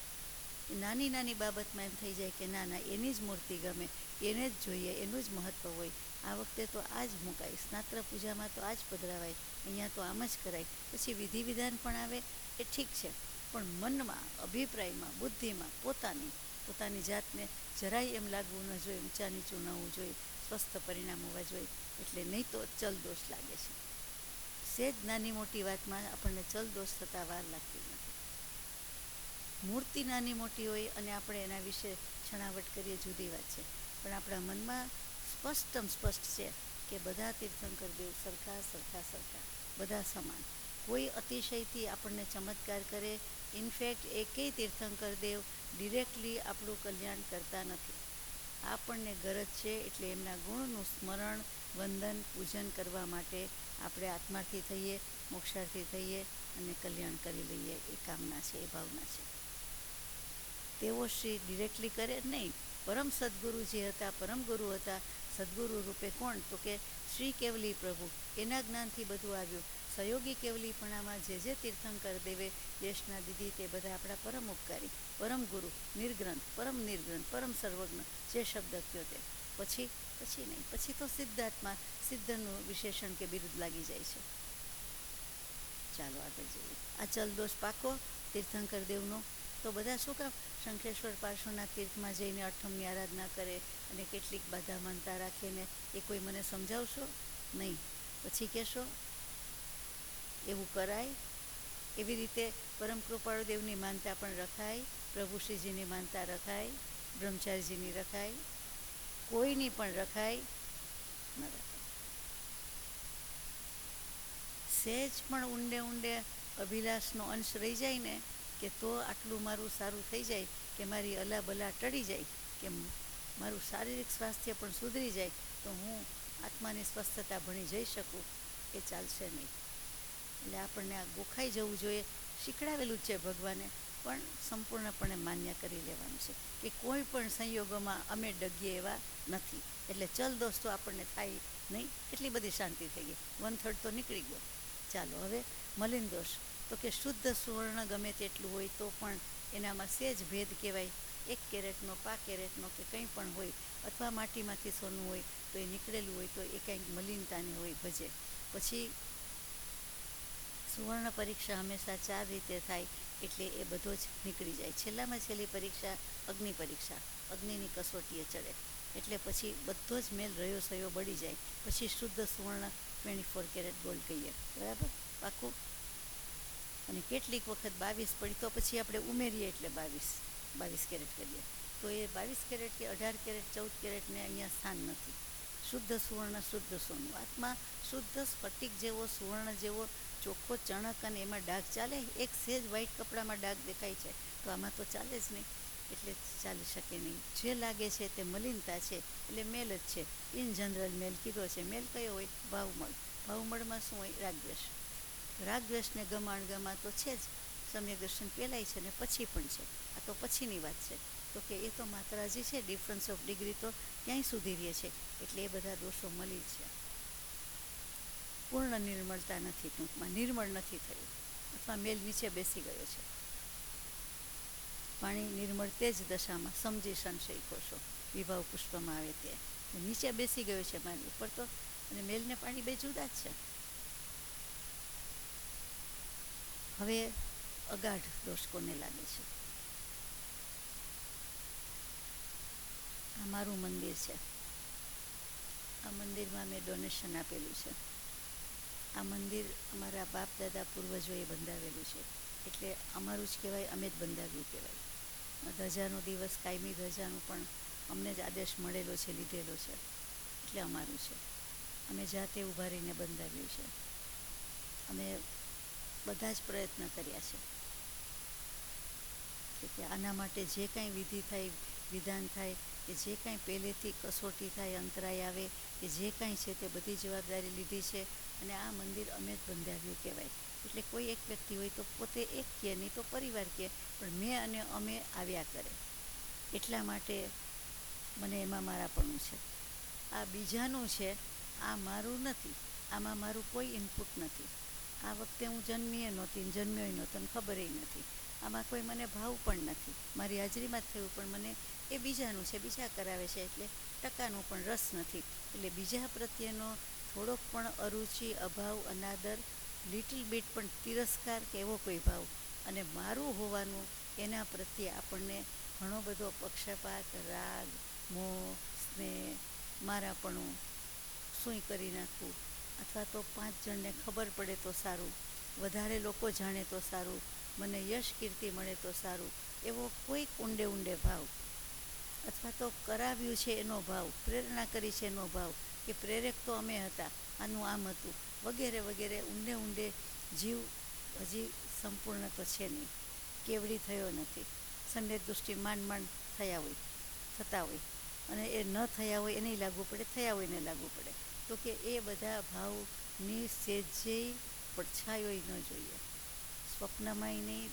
Speaker 1: નાની નાની બાબતમાં એમ થઈ જાય કે ના, એની જ મૂર્તિ ગમે, એને જ જોઈએ, એનું જ મહત્ત્વ હોય. આ વખતે તો આ જ મુકાય, સ્નાત્ર પૂજામાં તો આ જ પધરાવાય, અહીંયા તો આમ જ કરાય. પછી વિધિ વિધાન પણ આવે એ ઠીક છે, પણ મનમાં, અભિપ્રાયમાં, બુદ્ધિમાં પોતાની જાતને જરાય એમ લાગવું ન જોઈએ, ઊંચા નીચું ન હોવું જોઈએ, સ્વસ્થ પરિણામ હોવા જોઈએ. એટલે નહીં તો ચલ દોષ લાગે છે. સહેજ નાની મોટી વાતમાં આપણને ચલ દોષ થતાં વાર લાગતી નથી. મૂર્તિ નાની મોટી હોય અને આપણે એના વિશે છણાવટ કરીએ, જુદી વાત છે, પણ આપણા મનમાં સ્પષ્ટ છે કે બધા તીર્થંકર દેવ સરખા, બધા સમાન. કોઈ અતિશયથી આપણને ચમત્કાર કરે, ઇનફેક્ટ એકેય તીર્થંકર દેવ ડિરેક્ટલી આપણું કલ્યાણ કરતા નથી. આપણને ગરજ છે એટલે એમના ગુણનું સ્મરણ, વંદન, પૂજન કરવા માટે આપણે આત્માર્થી થઈએ, મોક્ષાર્થી થઈએ અને કલ્યાણ કરી લઈએ, એ કામના છે, એ ભાવના છે. તેઓ શ્રી ડિરેક્ટલી કરે નહીં. પરમ સદગુરુ જે હતા, પરમ ગુરુ હતા, સદગુરુ રૂપે કોણ? તો કે શ્રી કેવલી પ્રભુ, એના જ્ઞાનથી બધું આવ્યું. સહયોગી કેવલીપણામાં જે તીર્થંકર દેવે દેશના દીધી, તે બધા આપણા પરમ ઉપકારી, પરમ ગુરુ, નિર્ગ્રંથ, પરમ સર્વજ્ઞ, જે શબ્દ કયો તે. પછી નહીં, પછી તો સિદ્ધાત્મા, સિદ્ધનું વિશેષણ કે બિરુદ લાગી જાય છે. ચાલો આગળ જઈએ. આ ચલદોષ પાકો તીર્થંકર દેવનો. તો બધા શું કામ શંખેશ્વર પાર્શ્વનાથ તીર્થમાં જઈને અઠમની આરાધના કરે અને કેટલીક બાધા માનતા રાખીને, એ કોઈ મને સમજાવશો નહીં. પછી કહેશો એવું કરાય. એવી રીતે પરમ કૃપાળુ દેવની માનતા પણ રખાય, પ્રભુ શ્રીજીની માનતા રખાય, બ્રહ્મચારીજીની રખાય, કોઈની પણ રખાય ન રખાય. સહેજ પણ ઊંડે અભિલાષનો અંશ રહી જાય ને, કે તો આટલું મારું સારું થઈ જાય, કે મારી અલાબલા ટળી જાય, કે મારું શારીરિક સ્વાસ્થ્ય પણ સુધરી જાય, તો હું આત્માની સ્વસ્થતા ભણી જઈ શકું, એ ચાલશે નહીં. એટલે આપણને આ ગોખાઈ જવું જોઈએ. શીખડાવેલું છે ભગવાને, પણ સંપૂર્ણપણે માન્ય કરી લેવાનું છે કે કોઈ પણ સંયોગોમાં અમે ડગીએ એવા નથી. એટલે ચલ દોસ્તો આપણને થાય નહીં, એટલી બધી શાંતિ થઈ ગઈ, 1/3 તો નીકળી ગયો. ચાલો હવે મલિન દોષ. તો કે શુદ્ધ સુવર્ણ ગમે તેટલું હોય તો પણ એનામાં સહેજ ભેદ કહેવાય. 1 કેરેટનો, 5 કેરેટનો કે કંઈ પણ હોય, અથવા માટીમાંથી સોનું હોય તો એ નીકળેલું હોય તો એ કંઈક મલિનતાની હોય, ભજે. પછી સુવર્ણ પરીક્ષા હંમેશા 4 રીતે થાય, એટલે એ બધો જ નીકળી જાય. છેલ્લામાં છેલ્લી પરીક્ષા અગ્નિ પરીક્ષા, અગ્નિની કસોટીએ ચડે, એટલે પછી બધો જ મેલ રહ્યો સયો બળી જાય. પછી શુદ્ધ સુવર્ણ 24 કેરેટ ગોલ્ડ કહીએ, બરાબર, પાકું. અને કેટલીક વખત 22 પડી તો પછી આપણે ઉમેરીએ એટલે 22 કેરેટ કરીએ, તો એ 22 કેરેટ કે 18 કેરેટ, 14 કેરેટને અહીંયા સ્થાન નથી. શુદ્ધ સુવર્ણ, શુદ્ધ સોનું, આત્મા શુદ્ધ સ્ફટિક જેવો, સુવર્ણ જેવો ચોખ્ખો ચણક, અને એમાં ડાઘ ચાલે. એક સહેજ વ્હાઈટ કપડામાં ડાઘ દેખાય છે, તો આમાં તો ચાલે જ નહીં, એટલે ચાલી શકે નહીં. જે લાગે છે તે મલિનતા છે, એટલે મેલ જ છે. ઇન જનરલ મેલ કીધો છે. મેલ કયો હોય? ભાવમળ. ભાવમળમાં શું હોય? રાગદ્વેષ. રાગદ્વેષને ગમાણ તો છે જ, સમ્યક દર્શન પહેલાંય છે ને પછી પણ છે. આ તો પછીની વાત છે. તો કે એ તો માત્ર હજી છે, ડિફરન્સ ઓફ ડિગ્રી તો ક્યાંય સુધી રહે છે. એટલે એ બધા દોષો મળી છે. પૂર્ણ નિર્મળતા નથી, ટૂંકમાં નિર્મળ નથી થયું, અથવા મેલ નીચે બેસી ગયો છે. પાણી નિર્મળ તે જ દશામાં સમજી સંશય કોશો, વિભાવ પુષ્પમાં આવે તે નીચે બેસી ગયો છે. પાણી ઉપર તો, અને મેલને પાણી બે જુદા જ છે. હવે અગાઢ દોષ કોને લાગે છે? આ મારું મંદિર છે, આ મંદિરમાં મેં ડોનેશન આપેલું છે, આ મંદિર અમારા બાપ દાદા પૂર્વજોએ બંધાવેલું છે, એટલે અમારું જ કહેવાય, અમે જ બંધાવ્યું કહેવાય. ધજાનો દિવસ, કાયમી ધજાનું પણ અમને જ આદેશ મળેલો છે, લીધેલો છે, એટલે અમારું છે. અમે જાતે ઊભા રહીને બંધાવ્યું છે. અમે બધા જ પ્રયત્ન કર્યા છે કે આના માટે જે કાંઈ વિધિ થાય, વિધાન થાય, કે જે કાંઈ પહેલેથી કસોટી થાય, અંતરાય આવે, કે જે કાંઈ છે તે બધી જવાબદારી લીધી છે. અને આ મંદિર અમે જ બંધાવ્યું કહેવાય. એટલે કોઈ એક વ્યક્તિ હોય તો પોતે એક કહે, નહીં તો પરિવાર કહે, પણ મેં અને અમે આવ્યા કરે. એટલા માટે મને એમાં મારાપણું છે. આ બીજાનું છે, આ મારું નથી. આમાં મારું કોઈ ઇનપુટ નથી. આ વખતે હું જન્મીએ નહોતી, જન્મ્યોય નહોતો, ને ખબરેય નથી. આમાં કોઈ મને ભાવ પણ નથી. મારી હાજરીમાં જ થયું, પણ મને એ બીજાનું છે, બીજા કરાવે છે, એટલે ટકાનો પણ રસ નથી. એટલે બીજા પ્રત્યેનો થોડોક પણ અરુચિ, અભાવ, અનાદર, લિટલ બીટ પણ તિરસ્કાર કે એવો કોઈ ભાવ, અને મારું હોવાનું એના પ્રત્યે આપણને ઘણો બધો પક્ષપાત, રાગ, મોહ, સ્નેહ, મારાપણું, શું કરી નાખવું, અથવા તો 5 જણને ખબર પડે તો સારું, વધારે લોકો જાણે તો સારું, મને યશ કીર્તિ મળે તો સારું, એવો કોઈ ઊંડે ભાવ, અથવા તો કરાવ્યું છે એનો ભાવ, પ્રેરણા કરી છે એનો ભાવ, કે પ્રેરક તો અમે હતા, આનું આમ હતું, વગેરે વગેરે ઊંડે જીવ હજી સંપૂર્ણ તો છે નહીં, કેવડી થયો નથી. સમ્યક દૃષ્ટિ માંડ થતા હોય, અને એ ન થયા હોય એને લાગુ પડે, થયા હોય એને લાગુ પડે. તો કે એ બધા ભાવની સેજેય પડછાયો ન જોઈએ. સ્વપ્નમાંય નહીં,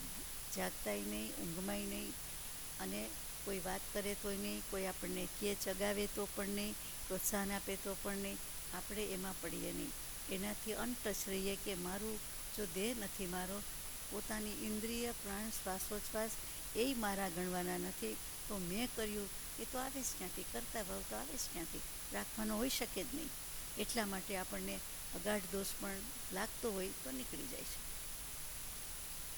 Speaker 1: જાગતાય નહીં, ઊંઘમાંય નહીં, અને કોઈ વાત કરે તોય નહીં, કોઈ આપણને કહે ચગાવે તો પણ નહીં, પ્રોત્સાહન આપે તો પણ નહીં, આપણે એમાં પડીએ નહીં. એનાથી અનટચ રહીએ કે મારું જો દેહ નથી, મારો પોતાની ઇન્દ્રિય, પ્રાણ, શ્વાસોચ્છ્વાસ એ મારા ગણવાના નથી, તો મેં કર્યું એ તો આવે જ ક્યાંથી, કરતા ભાવ તો આવે જ ક્યાંથી, રાખવાનો હોઈ શકે જ નહીં. એટલા માટે આપણને અગાઢ દોષ પણ લાગતો હોય તો નીકળી જાય છે.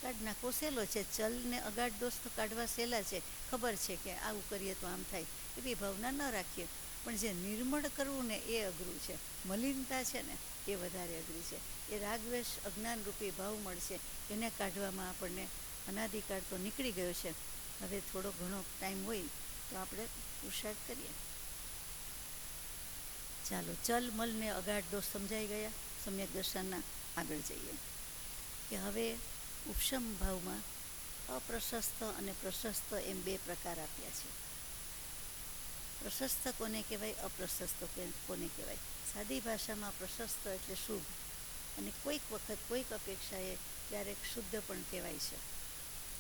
Speaker 1: કાઢ નાખવો સહેલો છે. ચલને અગાઢ દોષ તો કાઢવા સહેલા છે. ખબર છે કે આવું કરીએ તો આમ થાય, એવી ભાવના ન રાખીએ. પણ જે નિર્મળ કરવું ને એ અઘરું છે. મલિનતા છે ને એ વધારે અઘરી છે. એ રાગદ્વેષ અજ્ઞાનરૂપી ભાવ મળશે, એને કાઢવામાં આપણને અનાદિકાળ તો નીકળી ગયો છે. હવે થોડો ઘણો ટાઈમ હોય તો આપણે પુરુષાર્થ કરીએ. ચાલો, ચલ મલ ને અગાઢ દોષ સમજાઈ ગયા. સમ્યક દર્શનના આગળ જઈએ કે હવે ઉપશમ ભાવમાં અપ્રશસ્ત અને પ્રશસ્ત એમ 2 પ્રકાર આપ્યા છે. પ્રશસ્ત કોને કહેવાય, અપ્રશસ્ત કોને કહેવાય? સાદી ભાષામાં પ્રશસ્ત એટલે શુભ, અને કોઈક વખત કોઈક અપેક્ષાએ ક્યારેક શુદ્ધ પણ કહેવાય છે.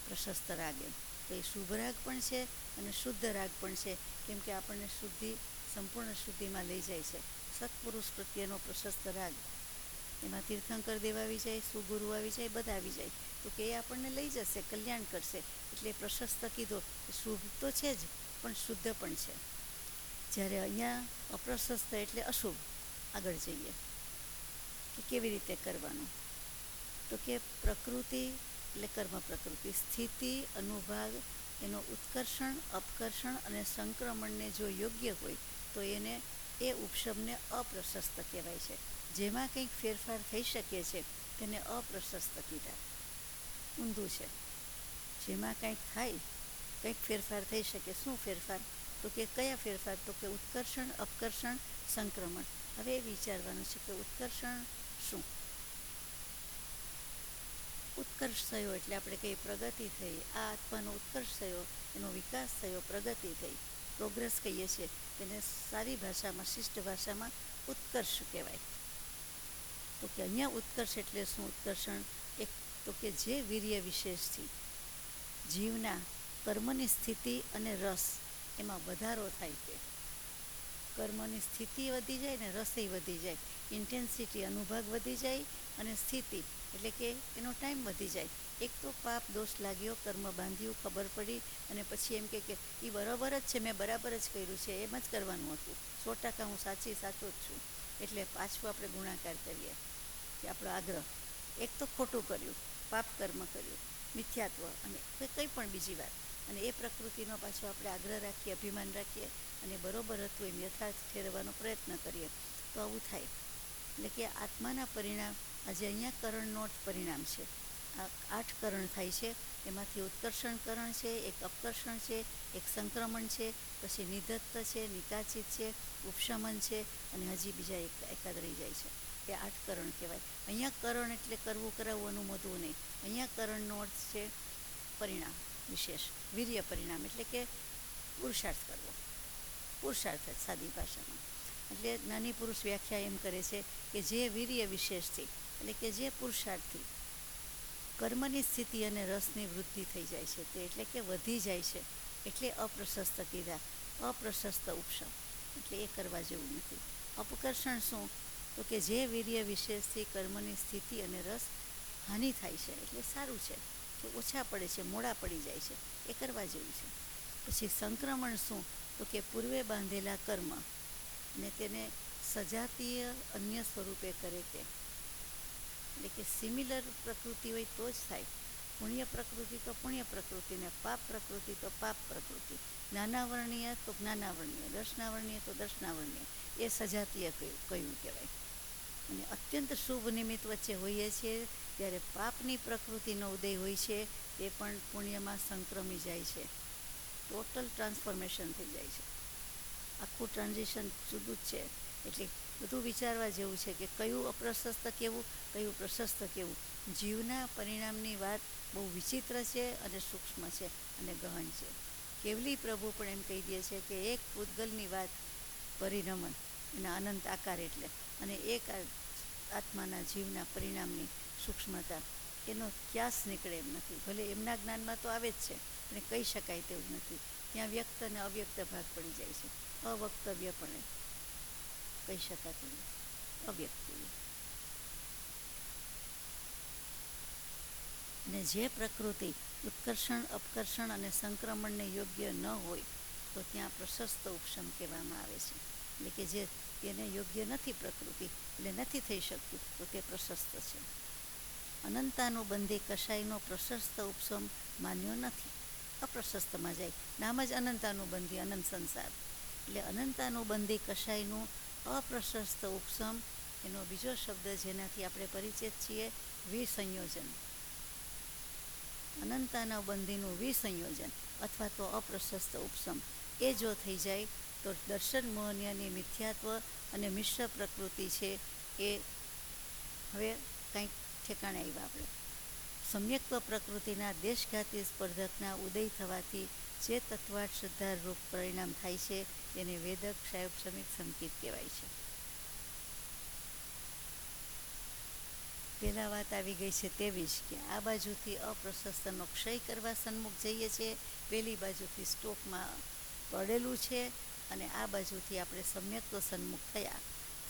Speaker 1: પ્રશસ્ત રાગ એમ તો એ શુભ રાગ પણ છે અને શુદ્ધ રાગ પણ છે, કેમ કે આપણને સંપૂર્ણ શુદ્ધિમાં લઈ જાય છે. સત્પુરુષ પ્રત્યેનો પ્રશસ્ત રાગ, એમાં તીર્થંકર દેવ આવી જાય, સુગુરુ આવી જાય, બધા આવી જાય, તો કે એ આપણને લઈ જશે, કલ્યાણ કરશે. એટલે પ્રશસ્ત કીધો, શુભ તો છે જ, પણ શુદ્ધ પણ છે. જ્યારે અહીંયા અપ્રશસ્ત એટલે અશુભ. આગળ જઈએ કે કેવી રીતે કરવાનું, તો કે પ્રકૃતિ એટલે કર્મ પ્રકૃતિ, સ્થિતિ, અનુભાગ, એનો ઉત્કર્ષણ, અપકર્ષણ અને સંક્રમણને જો યોગ્ય હોય તો એને એ ઉપશમને અપ્રશસ્ત કહેવાય છે. જેમાં કંઈક ફેરફાર થઈ શકે છે તેને અપ્રશસ્ત કીધા. ઊંધું છે. જેમાં કંઈક થાય, કંઈક ફેરફાર થઈ શકે. શું ફેરફાર? તો કે કયા ફેરફાર? તો કે ઉત્કર્ષણ, અપકર્ષણ, સંક્રમણ. હવે એ વિચારવાનું છે કે ઉત્કર્ષણ શું? ઉત્કર્ષ થયો એટલે આપણે કઈ પ્રગતિ થઈ, આ આત્માનો ઉત્કર્ષ થયો, એનો વિકાસ થયો, પ્રગતિ થઈ, પ્રોગ્રેસ કહીએ છીએ. તેને સારી ભાષામાં, શિષ્ટ ભાષામાં ઉત્કર્ષ કહેવાય. તો કે અહીંયા ઉત્કર્ષ એટલે શું? ઉત્કર્ષણ એક તો કે જે વીર્ય વિશેષથી જીવના કર્મની સ્થિતિ અને રસ એમાં વધારો થાય છે. કર્મની સ્થિતિ વધી જાય ને રસય વધી જાય, ઇન્ટેન્સિટી અનુભાગ વધી જાય અને સ્થિતિ એટલે કે એનો ટાઈમ વધી જાય. એક તો પાપ દોષ લાગ્યો, કર્મ બાંધ્યું, ખબર પડી અને પછી એમ કે એ બરાબર જ છે, મેં બરાબર જ કર્યું છે, એમ જ કરવાનું હતું, 100% હું સાચો જ છું. એટલે પાછું આપણે ગુણાકાર કરીએ કે આપણો આગ્રહ. એક તો ખોટું કર્યું, પાપ કર્મ કર્યું, મિથ્યાત્વ અને કંઈ પણ બીજી વાત, અને એ પ્રકૃતિનો પાછો આપણે આગ્રહ રાખીએ, અભિમાન રાખીએ અને બરોબર હતું એમ યથાર્થ ઠેરવવાનો પ્રયત્ન કરીએ તો આવું થાય. એટલે કે આત્માના પરિણામ આજે અહીંયા કરણનો જ પરિણામ છે. આ 8 કરણ થાય છે, એમાંથી ઉત્કર્ષણ કરણ છે, એક અપકર્ષણ છે, એક સંક્રમણ છે, પછી નિધત્ત છે, નિકાચિત છે, ઉપશમન છે અને હજી બીજા એકાદ રહી જાય છે. એ 8 કરણ કહેવાય. અહીંયા કરણ એટલે કરવું કરાવવું અનુમોદવું નહીં. અહીંયા કરણનો અર્થ છે પરિણામ વિશેષ, વીર્ય પરિણામ એટલે કે પુરુષાર્થ કરવો, પુરુષાર્થ જ સાદી ભાષામાં. એટલે નાની પુરુષ વ્યાખ્યા એમ કરે છે કે જે વીર્ય વિશેષથી એટલે કે જે પુરુષાર્થથી કર્મની સ્થિતિ અને રસની વૃદ્ધિ થઈ જાય છે, તે એટલે કે વધી જાય છે, એટલે અપ્રશસ્ત કીધા. અપ્રશસ્ત ઉપશમ એટલે એ કરવા જેવું નથી. અપકર્ષણ શું? તો કે જે વીર્ય વિશેષથી કર્મની સ્થિતિ અને રસ હાનિ થાય છે, એટલે સારું છે કે ઓછા પડે છે, મોડા પડી જાય છે, એ કરવા જેવું છે. પછી સંક્રમણ શું? તો કે પૂર્વે બાંધેલા કર્મ ને તેને સજાતીય અન્ય સ્વરૂપે કરે તે. એટલે કે સિમિલર પ્રકૃતિ હોય તો જ થાય. પુણ્ય પ્રકૃતિ તો પુણ્ય પ્રકૃતિ ને પાપ પ્રકૃતિ તો પાપ પ્રકૃતિ, જ્ઞાનાવર્ણીય તો જ્ઞાનાવર્ણીય, દર્શનાવર્ણીય તો દર્શનાવર્ણીય, એ સજાતીય કયું કહેવાય. અને અત્યંત શુભ નિમિત્ત વચ્ચે હોઈએ છીએ ત્યારે પાપની પ્રકૃતિનો ઉદય હોય છે, તે પણ પુણ્યમાં સંક્રમી જાય છે, ટોટલ ટ્રાન્સફોર્મેશન થઈ જાય છે. આખું ટ્રાન્ઝિશન જુદું જ છે. એટલે બધું વિચારવા જેવું છે કે કયું અપ્રશસ્ત કેવું, કયું પ્રશસ્ત કેવું. જીવના પરિણામની વાત બહુ વિચિત્ર છે અને સૂક્ષ્મ છે અને ગહન છે. કેવલી પ્રભુ પણ એમ કહી દે છે કે એક પૂતગલની વાત પરિણમન એના અનંત આકાર એટલે, અને એક આત્માના જીવના પરિણામની સૂક્ષ્મતા, એનો ક્યાસ નીકળે એમ નથી. ભલે એમના જ્ઞાનમાં તો આવે જ છે પણ કહી શકાય તેવું નથી. ત્યાં વ્યક્ત અને અવ્યક્ત ભાગ પડી જાય છે. અવક્તવ્ય પણ કહી શકાતું નથી, અવ્યક્તવ્ય. અને જે પ્રકૃતિ ઉત્કર્ષણ, અપકર્ષણ અને સંક્રમણને યોગ્ય ન હોય તો ત્યાં પ્રશસ્ત ઉપશમ કહેવામાં આવે છે. એટલે કે જે તેને યોગ્ય નથી પ્રકૃતિ, એટલે નથી થઈ શકતું, તો તે પ્રશસ્ત છે. અનંતાનુબંધી કશાયનો પ્રશસ્ત ઉપશમ માન્યો નથી. અપ્રશસ્તમાં જાય. નામ જ અનંતાનુબંધી, અનંત સંસાર. એટલે અનંતાનુબંધી કશાયનું અપ્રશસ્ત ઉપશમ, એનો બીજો શબ્દ જેનાથી આપણે પરિચિત છીએ, વિસંયોજન. અનંતાનુબંધીનું વિસંયોજન અથવા તો અપ્રશસ્ત ઉપશમ, એ જો થઈ જાય તો દર્શન મોહનીયની મિથ્યાત્વ અને મિશ્ર પ્રકૃતિ છે એ હવે કંઈક ઠેકાણે આવ્યા. આપણે સમ્યક્ત્વ પ્રકૃતિના દેશઘાતી સ્પર્ધકના ઉદય થવાથી જે તત્વાર્થ શ્રદ્ધારૂપ પરિણામ થાય છે તેને વેદક ક્ષાયોપશમિક સંકેત કહેવાય છે. પહેલાં વાત આવી ગઈ છે તેવી જ કે આ બાજુથી અપ્રશસ્તનો ક્ષય કરવા સન્મુખ જઈએ છીએ, પેલી બાજુથી સ્ટોકમાં પડેલું છે, અને આ બાજુથી આપણે સમ્યક્ત્વ સન્મુખ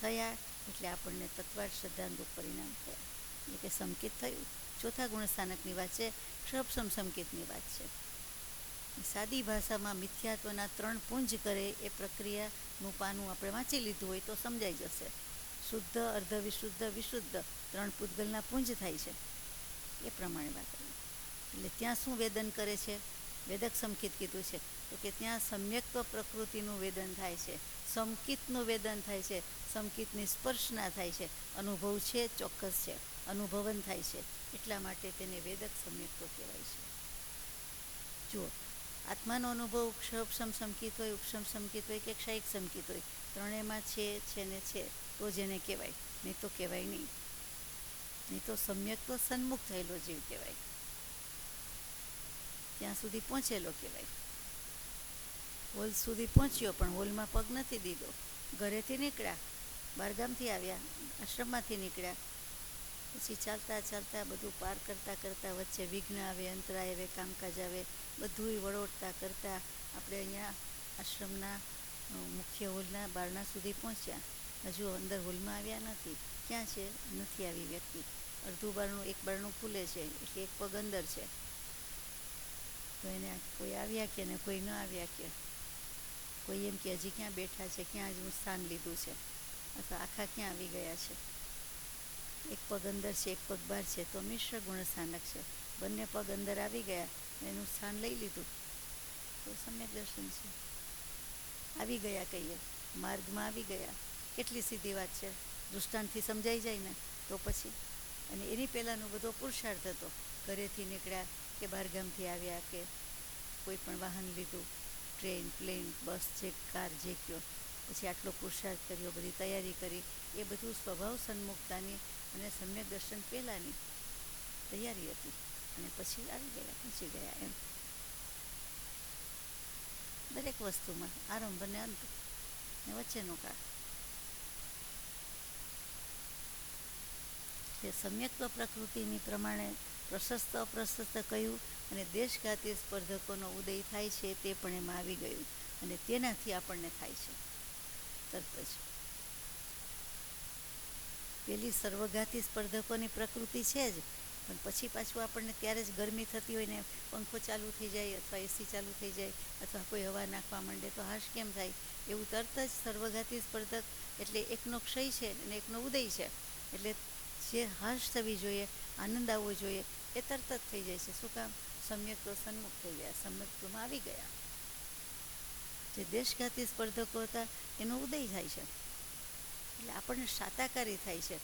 Speaker 1: થયા એટલે આપણને તત્વાર્થ શ્રદ્ધાનુરૂપ પરિણામ થયા, એટલે કે સંકેત થયું. ચોથા ગુણસ્થાનકની વાત છે, ક્ષયોપશમ સંકેતની વાત છે. સાદી ભાષામાં મિથ્યાત્વના 3 પુંજ કરે એ પ્રક્રિયાનું પાનું આપણે વાંચી લીધું હોય તો સમજાઈ જશે. શુદ્ધ, અર્ધવિશુદ્ધ, વિશુદ્ધ 3 પૂતગલના પુંજ થાય છે, એ પ્રમાણે વાત કરી. એટલે ત્યાં શું વેદન કરે છે? વેદક સંકિત કીધું છે તો કે ત્યાં સમ્યક્ત્વ પ્રકૃતિનું વેદન થાય છે, સંકિતનું વેદન થાય છે, સંકિતની સ્પર્શના થાય છે, અનુભવ છે, ચોક્કસ છે, અનુભવન થાય છે, એટલા માટે તેને વેદક સમ્યક્ત્વ કહેવાય છે. જુઓ, આત્માનો અનુભવ ક્ષયોપશમ સંકિત હોય, ઉપશમ સંકિત હોય કે ક્ષયિક સંકિત હોય, ત્રણેયમાં છે ને છે તો જેને કહેવાય, નહીં તો કહેવાય નહીં. નહીં તો સમ્યક્ત્વ સન્મુખ થયેલો જીવ કહેવાય, ત્યાં સુધી પહોંચેલો કહેવાય. હોલ સુધી પહોંચ્યો પણ હોલમાં પગ નથી દીધો, ઘરેથી નીકળ્યા, બહારગામથી આવ્યા, આશ્રમમાંથી નીકળ્યા, પછી ચાલતા ચાલતા બધું પાર કરતાં કરતાં વચ્ચે વિઘ્ન આવે, અંતરાય આવે, કામકાજ આવે, બધુંય વળોટતા કરતાં આપણે અહીંયા આશ્રમના મુખ્ય હોલના બારણા સુધી પહોંચ્યા. હજુ અંદર હોલમાં આવ્યા નથી. ક્યાં છે? નથી આવી વ્યક્તિ. અડધું બારણું, એક બારણું ખુલે છે એટલે એક પગ અંદર છે. તો એને કોઈ આવ્યા કે ને કોઈ ન આવ્યા કે, કોઈ એમ કે હજી ક્યાં બેઠા છે, ક્યાં હજુ સ્થાન લીધું છે, અથવા આખા ક્યાં આવી ગયા છે. એક પગ અંદર છે, એક પગ બહાર છે, તો મિશ્ર ગુણસ્થાનક છે. બંને પગ અંદર આવી ગયા, એનું સ્થાન લઈ લીધું તો સમ્યક દર્શન છે. આવી ગયા કહીએ, માર્ગમાં આવી ગયા. કેટલી સીધી વાત છે, દૃષ્ટાંતથી સમજાઈ જાય ને તો પછી. અને એની પહેલાંનો બધો પુરુષાર્થ હતો. ઘરેથી નીકળ્યા કે બહારગામથી આવ્યા કે કોઈ પણ વાહન લીધું, ટ્રેન, પ્લેન, બસ, જે કાર જે કયો, પછી આટલો પુરુષાર્થ કર્યો, બધી તૈયારી કરી. એ બધું સ્વભાવ સન્મુખતાની અને સમ્યક દર્શન પહેલાંની તૈયારી હતી. અને પછી આવી ગયા, પહોંચી ગયા એમ. દરેક વસ્તુમાં આરંભ અને અંત ને વચ્ચેનો કાળ. એ સમ્યક્ત્વ પ્રકૃતિની પ્રમાણે પ્રશસ્ત અપ્રશસ્ત કહ્યું, અને દેશઘાતી સ્પર્ધકોનો ઉદય થાય છે તે પણ એમાં આવી ગયું. અને તેનાથી આપણને થાય છે તરત જ. પેલી સર્વઘાતી સ્પર્ધકોની પ્રકૃતિ છે જ, પણ પછી પાછું આપણને ત્યારે જ ગરમી થતી હોય ને પંખો ચાલુ થઈ જાય અથવા એસી ચાલુ થઈ જાય અથવા કોઈ હવા નાખવા માંડે તો હાશ કેમ થાય, એવું તરત જ સર્વઘાતી સ્પર્ધક એટલે એકનો ક્ષય છે અને એકનો ઉદય છે. એટલે જે હાશ થવી જોઈએ, આનંદ આવવો જોઈએ, એ તરત જ થઈ જાય છે. શું કામ? સમ્યક તો સન્મુખ થઈ ગયા, સમ્યક્ત્વમાં આવી ગયા. જે દેશઘાતી સ્પર્ધકો હતા એનો ઉદય થાય છે. એટલે આપણને શાતાકારી થાય છે.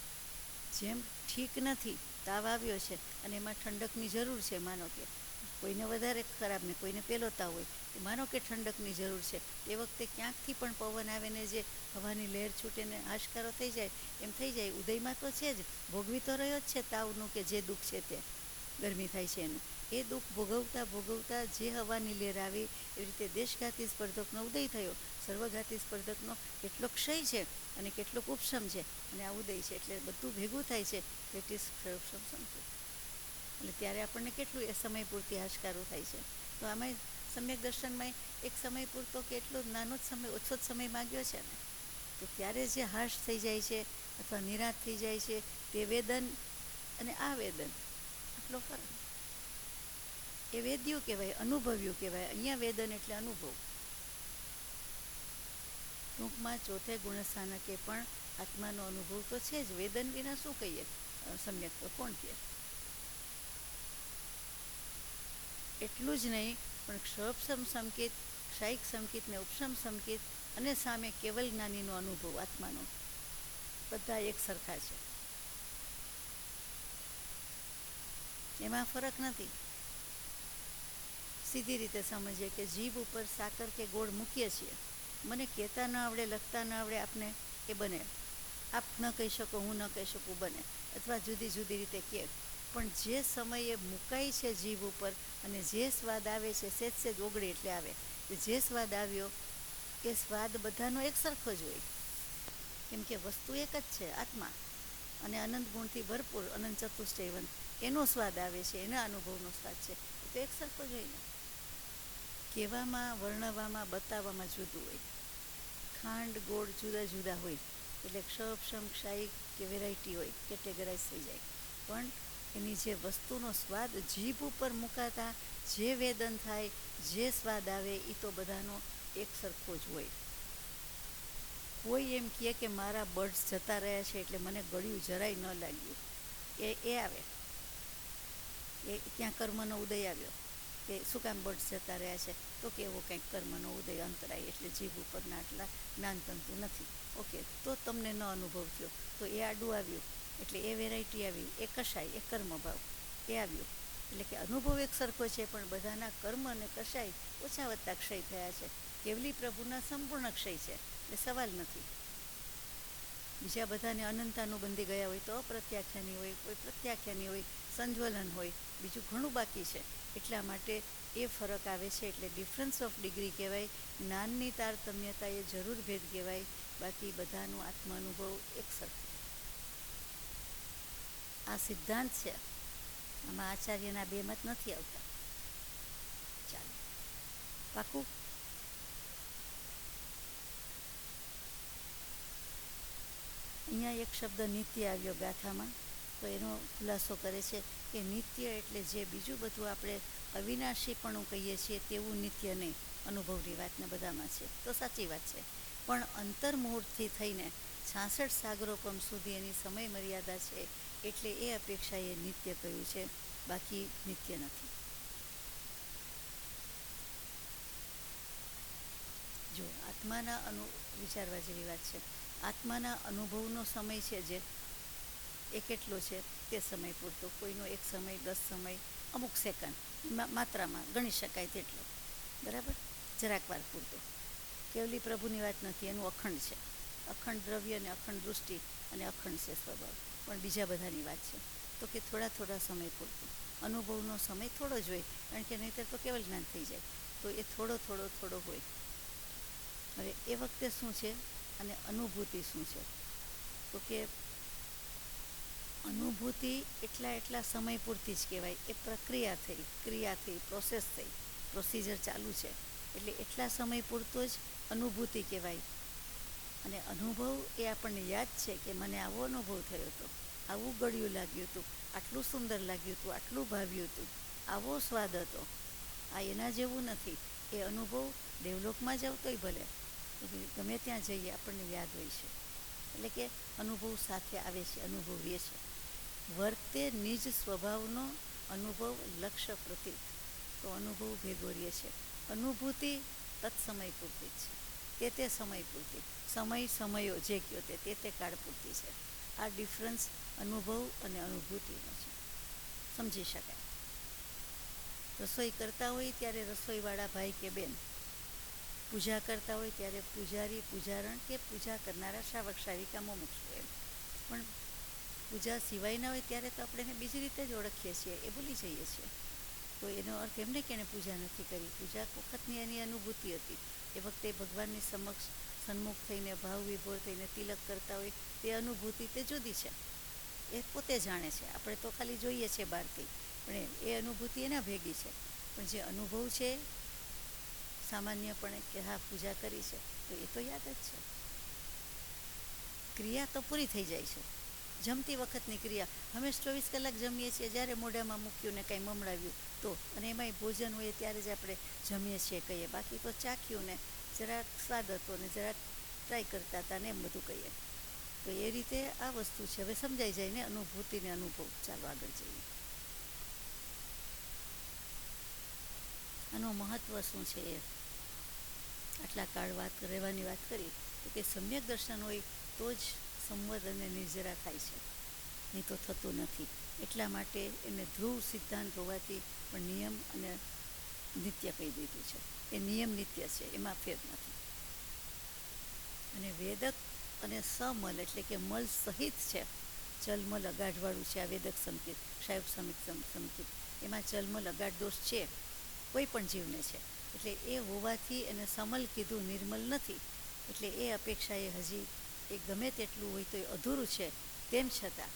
Speaker 1: જેમ ઠીક નથી, તાવ આવ્યો છે અને એમાં ઠંડકની જરૂર છે, માનો કે કોઈને વધારે ખરાબ ને કોઈને પેલો તાવ હોય, માનો કે ઠંડકની જરૂર છે, એ વખતે ક્યાંકથી પણ પવન આવે ને જે હવાની લહેર છૂટે ને આશકારો થઈ જાય, એમ થઈ જાય. ઉદયમાં તો છે જ, ભોગવી તો રહ્યો જ છે તાવનું કે જે દુઃખ છે તે, ગરમી થાય છે એનું. એ દુઃખ ભોગવતા ભોગવતા જે હવાની લહેર આવી, એવી રીતે દેશઘાતી સ્પર્ધકનો ઉદય થયો, સર્વઘાતી સ્પર્ધકનો કેટલો ક્ષય છે અને કેટલોક ઉપશમ છે અને આ ઉદય છે. એટલે બધું ભેગું થાય છે, દેટ ઇઝ ક્ષયોપશમ સંકેત. એટલે ત્યારે આપણને કેટલું એ સમય પૂરતી હાશકારો થાય છે. તો આમાં સમ્યક દર્શનમાં એક સમય પૂરતો કે એટલો નાનો જ સમય, ઓછો જ સમય માગ્યો છે ને, તો ત્યારે જે હાશ થઈ જાય છે અથવા નિરાશ થઈ જાય છે, તે વેદન અને આ વેદન, આટલો ફરક. એ વેદ્યું કહેવાય, અનુભવ્યું કહેવાય. અહીંયા વેદન એટલે અનુભવ. ટૂંકમાં ચોથે ગુણસ્થાનકે પણ આત્માનો અનુભવ તો છે જ. વેદન વિના શું કહીએ? સમ્યક તો કોણ કહે? એટલું જ નહીં, પણ ક્ષયોપશમ સંકેત, ક્ષાયિક સંકેત ને ઉપશમ સંકેત અને સામે કેવલ જ્ઞાનીનો અનુભવ આત્માનો, બધા એક સરખા છે. એમાં ફરક નથી. સીધી રીતે સમજીએ કે જીભ ઉપર સાકર કે ગોળ મૂકીએ છીએ, મને કહેતા ન આવડે, લખતા ન આવડે આપને, એ બને. આપ ન કહી શકો, હું ન કહી શકું, બને. અથવા જુદી જુદી રીતે કહે. પણ જે સમયે મુકાય છે જીભ ઉપર અને જે સ્વાદ આવે છે, સેજ સેજ ઓગળે એટલે આવે, જે સ્વાદ આવ્યો એ સ્વાદ બધાનો એક સરખો જ હોય. કેમ કે વસ્તુ એક જ છે, આત્મા, અને અનંત ગુણથી ભરપૂર, અનંત ચતુષ્ટયવંત. એનો સ્વાદ આવે છે, એના અનુભવનો સ્વાદ છે, એ તો એક સરખો જ હોય ને. કહેવામાં, વર્ણવામાં, બતાવવામાં જુદું હોય. ખાંડ ગોળ જુદા જુદા હોય, એટલે ક્ષયોપશમ ક્ષાયિક કે વેરાયટી હોય, કેટેગરાઇઝ થઈ જાય. પણ એની જે વસ્તુનો સ્વાદ જીભ ઉપર મુકાતા જે વેદન થાય, જે સ્વાદ આવે, એ તો બધાનો એક સરખો જ હોય. કોઈ એમ કહે કે મારા બર્ડ્સ જતા રહ્યા છે એટલે મને ગળ્યું જરાય ન લાગ્યું, એ આવે. એ ત્યાં કર્મનો ઉદય આવ્યો કે શું કામ બર્ડ્સ જતા રહ્યા છે, તો કે એવો કંઈક કર્મનો ઉદય, અંતરાય, એટલે જીભ ઉપરના આટલા જ્ઞાનતંતુ નથી. ઓકે, તો તમને ન અનુભવ થયો, તો એ આડું આવ્યું એટલે એ વેરાયટી આવી, એ કશાય, એ કર્મભાવ, એ આવ્યું. એટલે કે અનુભવ એક સરખો છે, પણ બધાના કર્મ અને કશાય ઓછા વત્તા ક્ષય થયા છે. કેવલી પ્રભુના સંપૂર્ણ ક્ષય છે, એટલે સવાલ નથી. બીજા બધાને અનંતાનું બંધી ગયા હોય તો અપ્રત્યાખ્યાની હોય, કોઈ પ્રત્યાખ્યાની હોય, સંજ્વલન હોય, બીજું ઘણું બાકી છે. એટલા માટે એ ફરક આવે છે. એટલે ડિફરન્સ ઓફ ડિગ્રી કહેવાય. જ્ઞાનની તારતમ્યતા એ જરૂર ભેદ કહેવાય, બાકી બધાનું આત્માનુભવ એક સરખું. આ સિદ્ધાંત છે, આમાં આચાર્યના બે મત નથી આવતા. ચાલો, પાકું. અહીંયા એક શબ્દ નિત્ય આવ્યો ગાથામાં, તો એનો ખુલાસો કરે છે કે નિત્ય એટલે જે બીજું બધું આપણે અવિનાશીપણું કહીએ છીએ તેવું નિત્ય નહીં. અનુભવની વાત ને બધામાં છે તો સાચી વાત છે, પણ અંતર્મુહૂર્તથી થઈને 66 સાગરોપમ સુધી એની સમય મર્યાદા છે, એટલે એ અપેક્ષાએ નિત્ય કહ્યું છે, બાકી નિત્ય નથી. જો આત્માના વિચારવા જેવી વાત છે. આત્માના અનુભવનો સમય છે જે એ કેટલો છે તે સમય પૂરતો. કોઈનો એક સમય, 10 સમય, અમુક સેકન્ડ માત્રામાં ગણી શકાય તેટલો, બરાબર, જરાક વાર પૂરતો. કેવલી પ્રભુની વાત નથી, એનું અખંડ છે. અખંડ દ્રવ્ય અને અખંડ દૃષ્ટિ અને અખંડ છે સ્વભાવ. પણ બીજા બધાની વાત છે તો કે થોડા થોડા સમય પૂરતો. અનુભવનો સમય થોડો જ હોય, કારણ કે નહીંતર તો કેવલ જ્ઞાન થઈ જાય. તો એ થોડો હોય. હવે એ વખતે શું છે અને અનુભૂતિ શું છે, તો કે અનુભૂતિ એટલા સમય પૂરતી જ કહેવાય. એ પ્રક્રિયા થઈ, ક્રિયા થઈ, પ્રોસેસ થઈ, પ્રોસિજર ચાલુ છે, એટલે એટલા સમય પૂરતો જ અનુભૂતિ કહેવાય. અને અનુભવ એ આપણને યાદ છે કે મને આવો અનુભવ થયો હતો, આવું ગળ્યું લાગ્યું હતું, આટલું સુંદર લાગ્યું હતું, આટલું ભાવ્યું હતું, આવો સ્વાદ હતો. આ એના જેવું નથી. એ અનુભવ ડેવલપમાં જ આવતોય ભલે, ગમે ત્યાં જઈએ આપણને યાદ હોય છે. એટલે કે અનુભવ સાથે આવે છે, અનુભવીએ છે. વર્તે નિજ સ્વભાવનો અનુભવ લક્ષ્ય પ્રતીત, તો અનુભવ ભેગો રહે છે. અનુભૂતિ તત્સમય પૂરતી જ છે, તે સમય પૂરતી. સમયો જે કહો તે કાળ પૂરતી છે. આ ડિફરન્સ અનુભવ અને અનુભૂતિનો છે, સમજી શકાય. રસોઈ કરતા હોય ત્યારે રસોઈવાળા ભાઈ કે બેન, પૂજા કરતા હોય ત્યારે પૂજારી, પૂજારણ કે પૂજા કરનારા શ્રાવક શ્રાવિકા મુમુક્ષુ એમ. પણ પૂજા સિવાયના હોય ત્યારે તો આપણે એને બીજી રીતે જ ઓળખીએ છીએ, એ ભૂલી જઈએ છીએ. તો એનો અર્થ એમ નહીં કે એને પૂજા નથી કરી. પૂજા વખતની એની અનુભૂતિ હતી. એ વખતે ભગવાનની સમક્ષ સન્મુખ થઈને, ભાવ વિભોર થઈને તિલક કરતા હોય તે અનુભૂતિ તે જુદી છે. એ પોતે જાણે છે, આપણે તો ખાલી જોઈએ છીએ બહારથી, પણ એ અનુભૂતિ એના ભેગી છે. પણ જે અનુભવ છે સામાન્યપણે કે હા પૂજા કરી છે, તો એ તો યાદ જ છે. ક્રિયા તો પૂરી થઈ જાય છે. જમતી વખતની ક્રિયા, હંમેશા 24 કલાક જમીએ છીએ, જ્યારે મોઢામાં મૂક્યું ને કાંઈ મમડાવ્યું તો, અને એમાંય ભોજન હોય ત્યારે જ આપણે જમીએ છીએ કહીએ. બાકી તો ચાખ્યું ને જરાક સ્વાદ હતો ને જરાક ટ્રાય કરતા હતા ને એમ બધું કહીએ. તો એ રીતે આ વસ્તુ છે. હવે સમજાઈ જાય ને અનુભૂતિ ને અનુભવ. ચાલો આગળ જઈએ. આનું મહત્ત્વ શું છે એ આટલા કાળ રહેવાની વાત કરી, તો કે સમ્યક દર્શન હોય તો જ સંવદ અને નિર્જરા થાય છે, નહીં તો થતું નથી. એટલા માટે એને ધ્રુવ સિદ્ધાંત હોવાથી પણ નિયમ અને નિત્ય કહી દીધું છે. એ નિયમ નિત્ય છે, એમાં ફેર નથી. અને વેદક અને સમલ એટલે કે મલ સહિત છે. ચલમલ અગાઢવાળું છે આ વેદક સંકેત, ક્ષાયુપ સંકેત. એમાં ચલમલ અગાઢ દોષ છે, કોઈ પણ જીવને છે. એટલે એ હોવાથી એને સમલ કીધું, નિર્મલ નથી. એટલે એ અપેક્ષાએ હજી એ ગમે તેટલું હોય તો એ અધૂરું છે. તેમ છતાં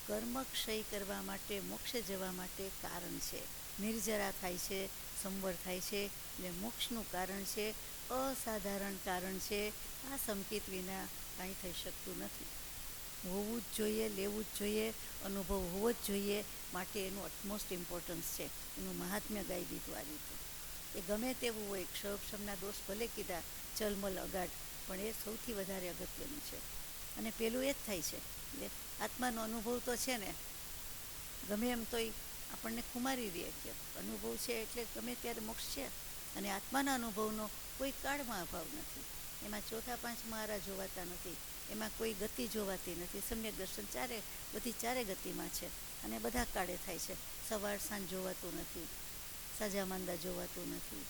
Speaker 1: કર્મ ક્ષય કરવા માટે, મોક્ષે જવા માટે કારણ છે. નિર્જરા થાય છે, સંવર થાય છે, એટલે મોક્ષનું કારણ છે, અસાધારણ કારણ છે. આ સંકેત વિના કાંઈ થઈ શકતું નથી. હોવું જ જોઈએ, લેવું જ જોઈએ, અનુભવ હોવો જ જોઈએ. માટે એનું અટમોસ્ટ ઇમ્પોર્ટન્સ છે. એનું મહાત્મ્ય ગાઈ દીધું આ રીતે. એ ગમે તેવું હોય, ક્ષમના દોષ ભલે કીધા, ચલમલ અગાઢ, પણ એ સૌથી વધારે અગત્યનું છે. અને પેલું એ જ થાય છે. એટલે આત્માનો અનુભવ તો છે ને, ગમે એમ તોય આપણને ખુમારી રહે કે અનુભવ છે એટલે ગમે ત્યારે મોક્ષ છે. અને આત્માના અનુભવનો કોઈ કાળમાં અભાવ નથી. એમાં ચોથા પાંચ મહારા જોવાતા નથી, એમાં કોઈ ગતિ જોવાતી નથી. સમ્યક દર્શન બધી ચારે ગતિમાં છે, અને બધા કાળે થાય છે. સવાર સાંજ જોવાતું નથી, સાજા માંદા જોવાતું નથી,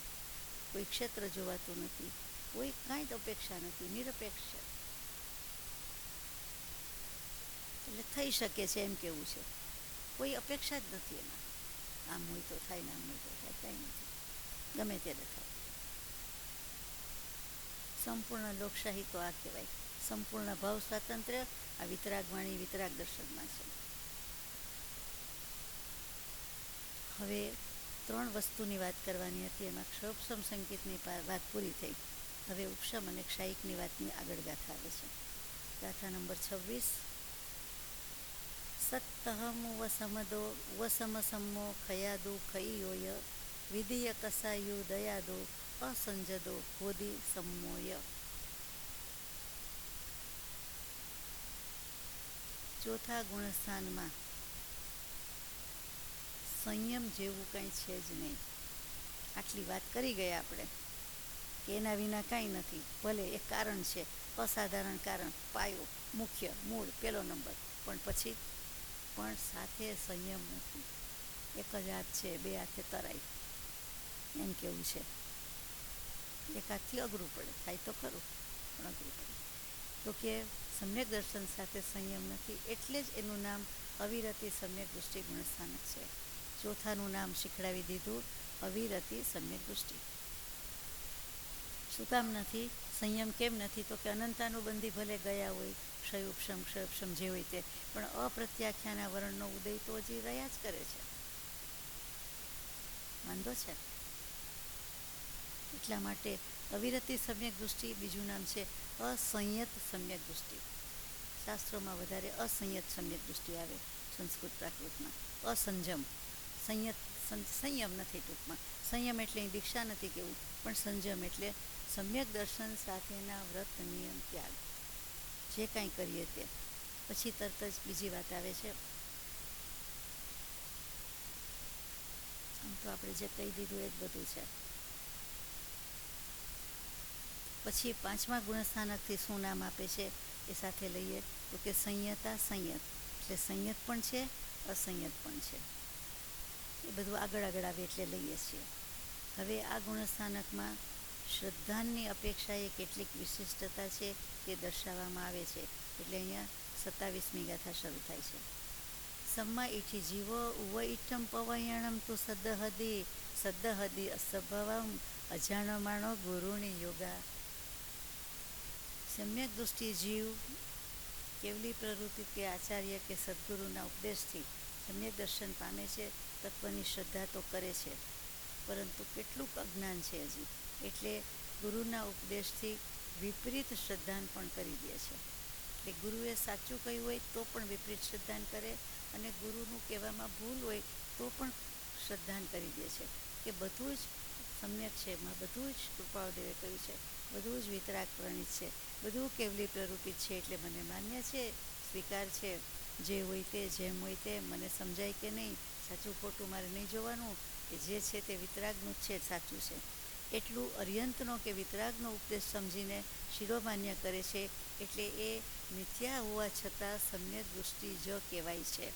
Speaker 1: કોઈ ક્ષેત્ર જોવાતું નથી, કોઈ કાંઈ જ અપેક્ષા નથી, નિરપેક્ષ છે. એટલે થઈ શકે છે એમ કેવું છે, કોઈ અપેક્ષા જ નથી એમાં. આમ હોય તો થાય ને આમ હોય તો થાય, કાંઈ નથી, ગમે ત્યારે થાય. સંપૂર્ણ લોકશાહી તો આ કહેવાય. સંપૂર્ણ ભાવ સ્વાતંત્ર્ય આ વિતરાગવાણી વિતરાગ દર્શનમાં છે. હવે 3 વસ્તુની વાત કરવાની હતી, એમાં ક્ષોપસમ સંકેતની વાત પૂરી થઈ. હવે ઉપશમ અને ક્ષાયિકની વાતની આગળ ગાથા આવે છે. ગાથા નંબર 26. સત્તહમ વસમદો વસમસમો ખયાદુ ખઈયોય વિધિય કસાયુ દયાદો અસંજદો ખોદી સમોય. ચોથા ગુણસ્થાનમાં સંયમ જેવું કાંઈ છે જ નહીં. આટલી વાત કરી ગયા આપણે કે એના વિના કાંઈ નથી. ભલે એક કારણ છે, અસાધારણ કારણ, પાયો, મુખ્ય, મૂળ, પહેલો નંબર, પણ પછી પણ સાથે સંયમ નથી. એક જ હાથ છે, 2 હાથે તરાય એમ કેવું છે. એક હાથથી અઘરું પડે, થાય તો ખરું પણ અઘરું પડે. તો કે સમ્યક દર્શન સાથે સંયમ નથી, એટલે જ એનું નામ અવિરતિ સમ્યક દૃષ્ટિ ગુણસ્થાનક છે. ચોથાનું નામ શીખડાવી દીધું, અવિરતિ સમ્યક દૃષ્ટિ. શું કામ નથી? સંયમ કેમ નથી? તો કે અનંતાનુબંધી ભલે ગયા હોય, ક્ષયોપશમ જે હોય તે, પણ અપ્રત્યાખ્યાના વર્ણનો ઉદય તો હજી રહ્યા જ કરે છે. વાંધો છે. એટલા માટે અવિરતિ સમ્યક દૃષ્ટિ, બીજું નામ છે અસંયત સમ્યક દૃષ્ટિ. શાસ્ત્રોમાં વધારે અસંયત સમ્યક દૃષ્ટિ આવે, સંસ્કૃત પ્રાકૃતમાં અસંજમ. સંયમ નથી ટૂંકમાં. સંયમ એટલે દીક્ષા નથી કેવું, પણ સંજમ એટલે સમ્યક દર્શન સાથેના વ્રત નિયમ ત્યાગ, જે કાંઈ કરીએ તે. પછી તરત જ બીજી વાત આવે છે. આમ તો આપણે જે કહી દીધું એ જ બધું છે. પછી 5મા ગુણસ્થાનકથી શું નામ આપે છે એ સાથે લઈએ તો કે સંયતા સંયત, એટલે સંયત પણ છે, અસંયત પણ છે. એ બધું આગળ આવે એટલે લઈએ છીએ. હવે આ ગુણસ્થાનકમાં શ્રદ્ધાની અપેક્ષાએ કેટલીક વિશિષ્ટતા છે તે દર્શાવવામાં આવે છે. એટલે અહીંયા 27મી ગાથા શરૂ થાય છે. सम्मा इति जीवो उव इट्टम पवयणम तु सद्दहदि असभवम अजाणमाणो गुरुनि योगा. સમ્યક દૃષ્ટિ જીવ કેવલી પ્રવૃત્તિ કે આચાર્ય કે સદગુરુના ઉપદેશથી સમ્યક દર્શન પામે છે. તત્વની શ્રદ્ધા તો કરે છે, પરંતુ કેટલુંક અજ્ઞાન છે હજી, એટલે ગુરુના ઉપદેશથી વિપરીત શ્રદ્ધાન પણ કરી દે છે. એટલે ગુરુએ સાચું કહ્યું હોય તો પણ વિપરીત શ્રદ્ધાન કરે, અને ગુરુનું કહેવામાં ભૂલ હોય તો પણ શ્રદ્ધાન કરી દે છે. કે બધું જ સમ્યક છે, એમાં બધું જ કૃપાળદેવે કહ્યું છે, બધું જ વિતરાગ પ્રણીત છે, બધું કેવલી પ્રરૂપિત છે, એટલે મને માન્ય છે, સ્વીકાર છે. જે હોય તે, જેમ હોય તે, મને સમજાય કે નહીં, સાચું ખોટું મારે નહીં જોવાનું, કે જે છે તે વિતરાગનું જ છે, સાચું છે. એટલું અર્યંતનો કે વિતરાગનો ઉપદેશ સમજીને શિરોમાન્ય કરે છે. એટલે એ મિથ્યા હોવા છતાં સમ્યક દૃષ્ટિ જ કહેવાય છે.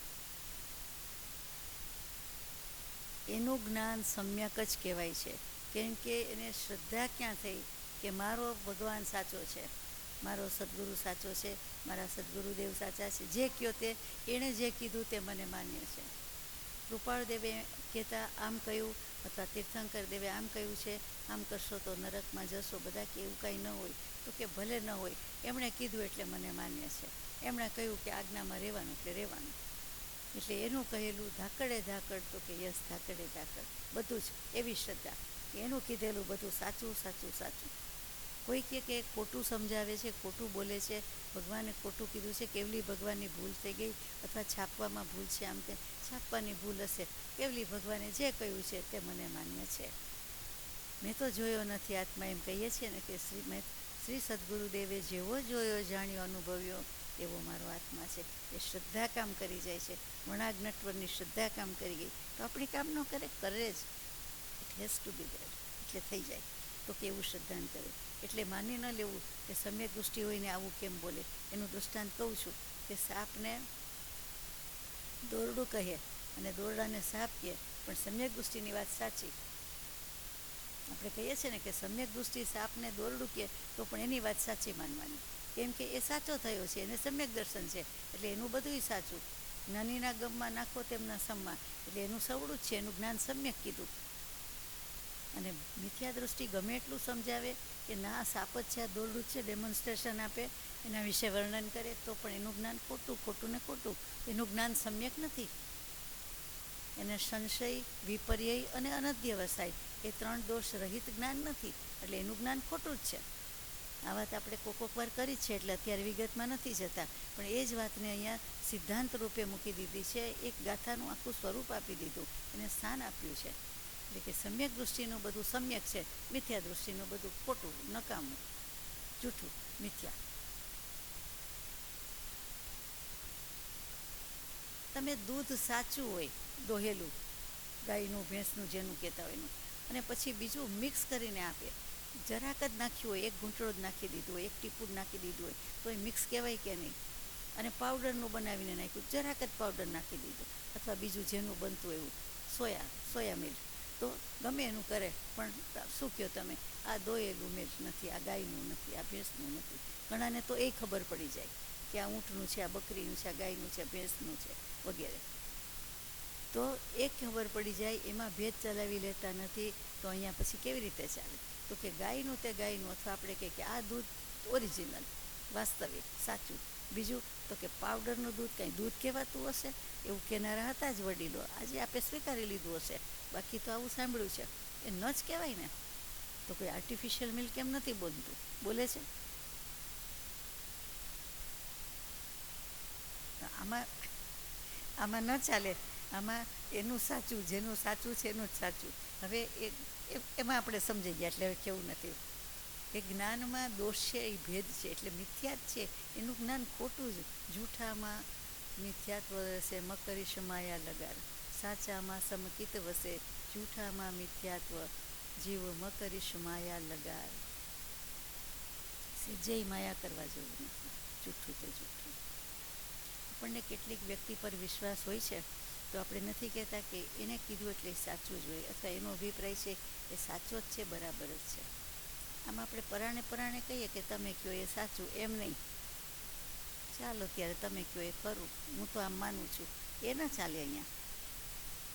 Speaker 1: એનું જ્ઞાન સમ્યક જ કહેવાય છે. કેમ કે એને શ્રદ્ધા ક્યાં થઈ કે મારો ભગવાન સાચો છે, મારો સદગુરુ સાચો છે, મારા સદગુરુદેવ સાચા છે, જે કહ્યો તે, એણે જે કીધું તે મને માન્ય છે. કૃપાળદેવે કહેતા આમ કહ્યું, અથવા તીર્થંકર દેવે આમ કહ્યું છે, આમ કરશો તો નરકમાં જશો. બધા કે એવું કાંઈ ન હોય, તો કે ભલે ન હોય, એમણે કીધું એટલે મને માન્ય છે. એમણે કહ્યું કે આજ્ઞામાં રહેવાનું એટલે રહેવાનું. એટલે એનું કહેલું ધાકડે ધાકડ, તો કે યસ ધાકડે ધાકડ, બધું જ એવી શ્રદ્ધા કે એનું કીધેલું બધું સાચું સાચું સાચું. કોઈ કે ખોટું સમજાવે છે, ખોટું બોલે છે, ભગવાને ખોટું કીધું છે, કેવલી ભગવાનની ભૂલ થઈ ગઈ, અથવા છાપવામાં ભૂલ છે, આમ તે છાપવાની ભૂલ હશે, કેવલી ભગવાને જે કહ્યું છે તે મને માન્ય છે. મેં તો જોયો નથી આત્મા, એમ કહીએ છીએ ને કે શ્રી સદગુરુદેવે જેવો જોયો, જાણ્યો, અનુભવ્યો એવો મારો આત્મા છે. એ શ્રદ્ધા કામ કરી જાય છે. વણાગ નટવરની શ્રદ્ધા કામ કરી ગઈ તો આપણી કામ ન કરે, કરે જ. ઇટ હેઝ ટુ બી દેર, એટલે થઈ જાય. તો કેવું શ્રદ્ધાન કરે. એટલે માની ન લેવું કે સમ્યક દૃષ્ટિ હોઈને આવું કેમ બોલે. એનું દૃષ્ટાંત કહું છું કે સાપને દોરડું કહે અને દોરડાને સાપ કહે, પણ સમ્યક દૃષ્ટિની વાત સાચી. આપણે કહીએ છીએ ને કે સમ્યક દૃષ્ટિ સાપને દોરડું કહે તો પણ એની વાત સાચી માનવાની. કેમ કે એ સાચો થયો છે, એને સમ્યક દર્શન છે, એટલે એનું બધુંય સાચું. જ્ઞાનીના ગમમાં નાખો તેમના સમમાં, એટલે એનું સવડું જ છે, એનું જ્ઞાન સમ્યક કીધું. અને મિથ્યા દૃષ્ટિ ગમે એટલું સમજાવે કે ના સાપ જ છે, આ દોરડું જ છે, ડેમોન્સ્ટ્રેશન આપે, એના વિશે વર્ણન કરે, તો પણ એનું જ્ઞાન ખોટું, ખોટું ને ખોટું. એનું જ્ઞાન સમ્યક નથી. એને સંશય, વિપર્યય અને અનધ્યવસાય એ 3 દોષ રહિત જ્ઞાન નથી. એટલે એનું જ્ઞાન ખોટું જ છે. આ વાત આપણે કોક વાર કરી છે, એટલે અત્યારે વિગતમાં નથી જતા, પણ એ જ વાતને અહીંયા સિદ્ધાંત રૂપે મૂકી દીધી છે. એક ગાથાનું આખું સ્વરૂપ આપી દીધું, એને સ્થાન આપ્યું છે. એટલે કે સમ્યક દૃષ્ટિનું બધું સમ્યક છે, મિથ્યા દૃષ્ટિનું બધું ખોટું, નકામું, જૂઠું, મિથ્યા. તમે દૂધ સાચું હોય, દોહેલું, ગાયનું, ભેંસનું, જેનું કહેતા હોય એનું, અને પછી બીજું મિક્સ કરીને આપે, જરાક જ નાખ્યું હોય, એક ઘૂંટડો જ નાખી દીધું હોય, એક ટીપું જ નાખી દીધું હોય, તો એ મિક્સ કહેવાય કે નહીં? અને પાવડરનું બનાવીને નાખ્યું, જરાક જ પાવડર નાખી દીધું, અથવા બીજું જેનું બનતું એવું, સોયા મિલ્ક, તો ગમે એનું કરે, પણ શું કહો તમે, આ દોયેલું મિલ્ક નથી, આ ગાયનું નથી, આ ભેંસનું નથી. ઘણાને તો એ ખબર પડી જાય કે આ ઊંટનું છે, આ બકરીનું છે, આ ગાયનું છે, ભેંસનું છે, વગેરે. તો એ ખબર પડી જાય, એમાં ભેદ ચલાવી લેતા નથી. તો અહીંયા પછી કેવી રીતે ચાલે? તો કે ગાયનું તે ગાયનું, અથવા આપણે કહીએ કે આ દૂધ ઓરિજિનલ, વાસ્તવિક, સાચું. બીજું તો કે પાવડરનું દૂધ કંઈ દૂધ કહેવાતું હશે, એવું કહેનારા હતા જ વડીલો, આજે આપણે સ્વીકારી લીધું હશે, બાકી તો આવું સાંભળ્યું છે, એ ન જ કહેવાય ને. તો કોઈ આર્ટિફિશિયલ મિલ્ક કેમ નથી બોલતું? બોલે છે. આમાં ન ચાલે. આમાં એનું સાચું, જેનું સાચું છે એનું જ સાચું. હવે એમાં આપણે સમજી ગયા, એટલે હવે કેવું નથી. એ જ્ઞાનમાં દોષ છે, એ ભેદ છે, એટલે મિથ્યા જ છે. એનું જ્ઞાન ખોટું જ. જૂઠામાં મિથ્યાત્વ વસે, મકરીશ માયા લગાર. સાચામાં સમકિત વસે, જૂઠામાં મિથ્યાત્વ, જીવ મકરીશ માયા લગાર. જય માયા કરવા જેવું નથી, જૂઠું તે જૂઠું. આપણને કેટલીક વ્યક્તિ પર વિશ્વાસ હોય છે, તો આપણે નથી કહેતા કે એને કીધું એટલે સાચું જ હોય, અથવા એનો અભિપ્રાય છે એ સાચો જ છે, બરાબર જ છે. આમાં આપણે પરાણે કહીએ કે તમે કહો એ સાચું, એમ નહીં. ચાલો ત્યારે તમે કહો એ ખરું, હું તો આમ માનું છું, એ ના ચાલે અહીંયા.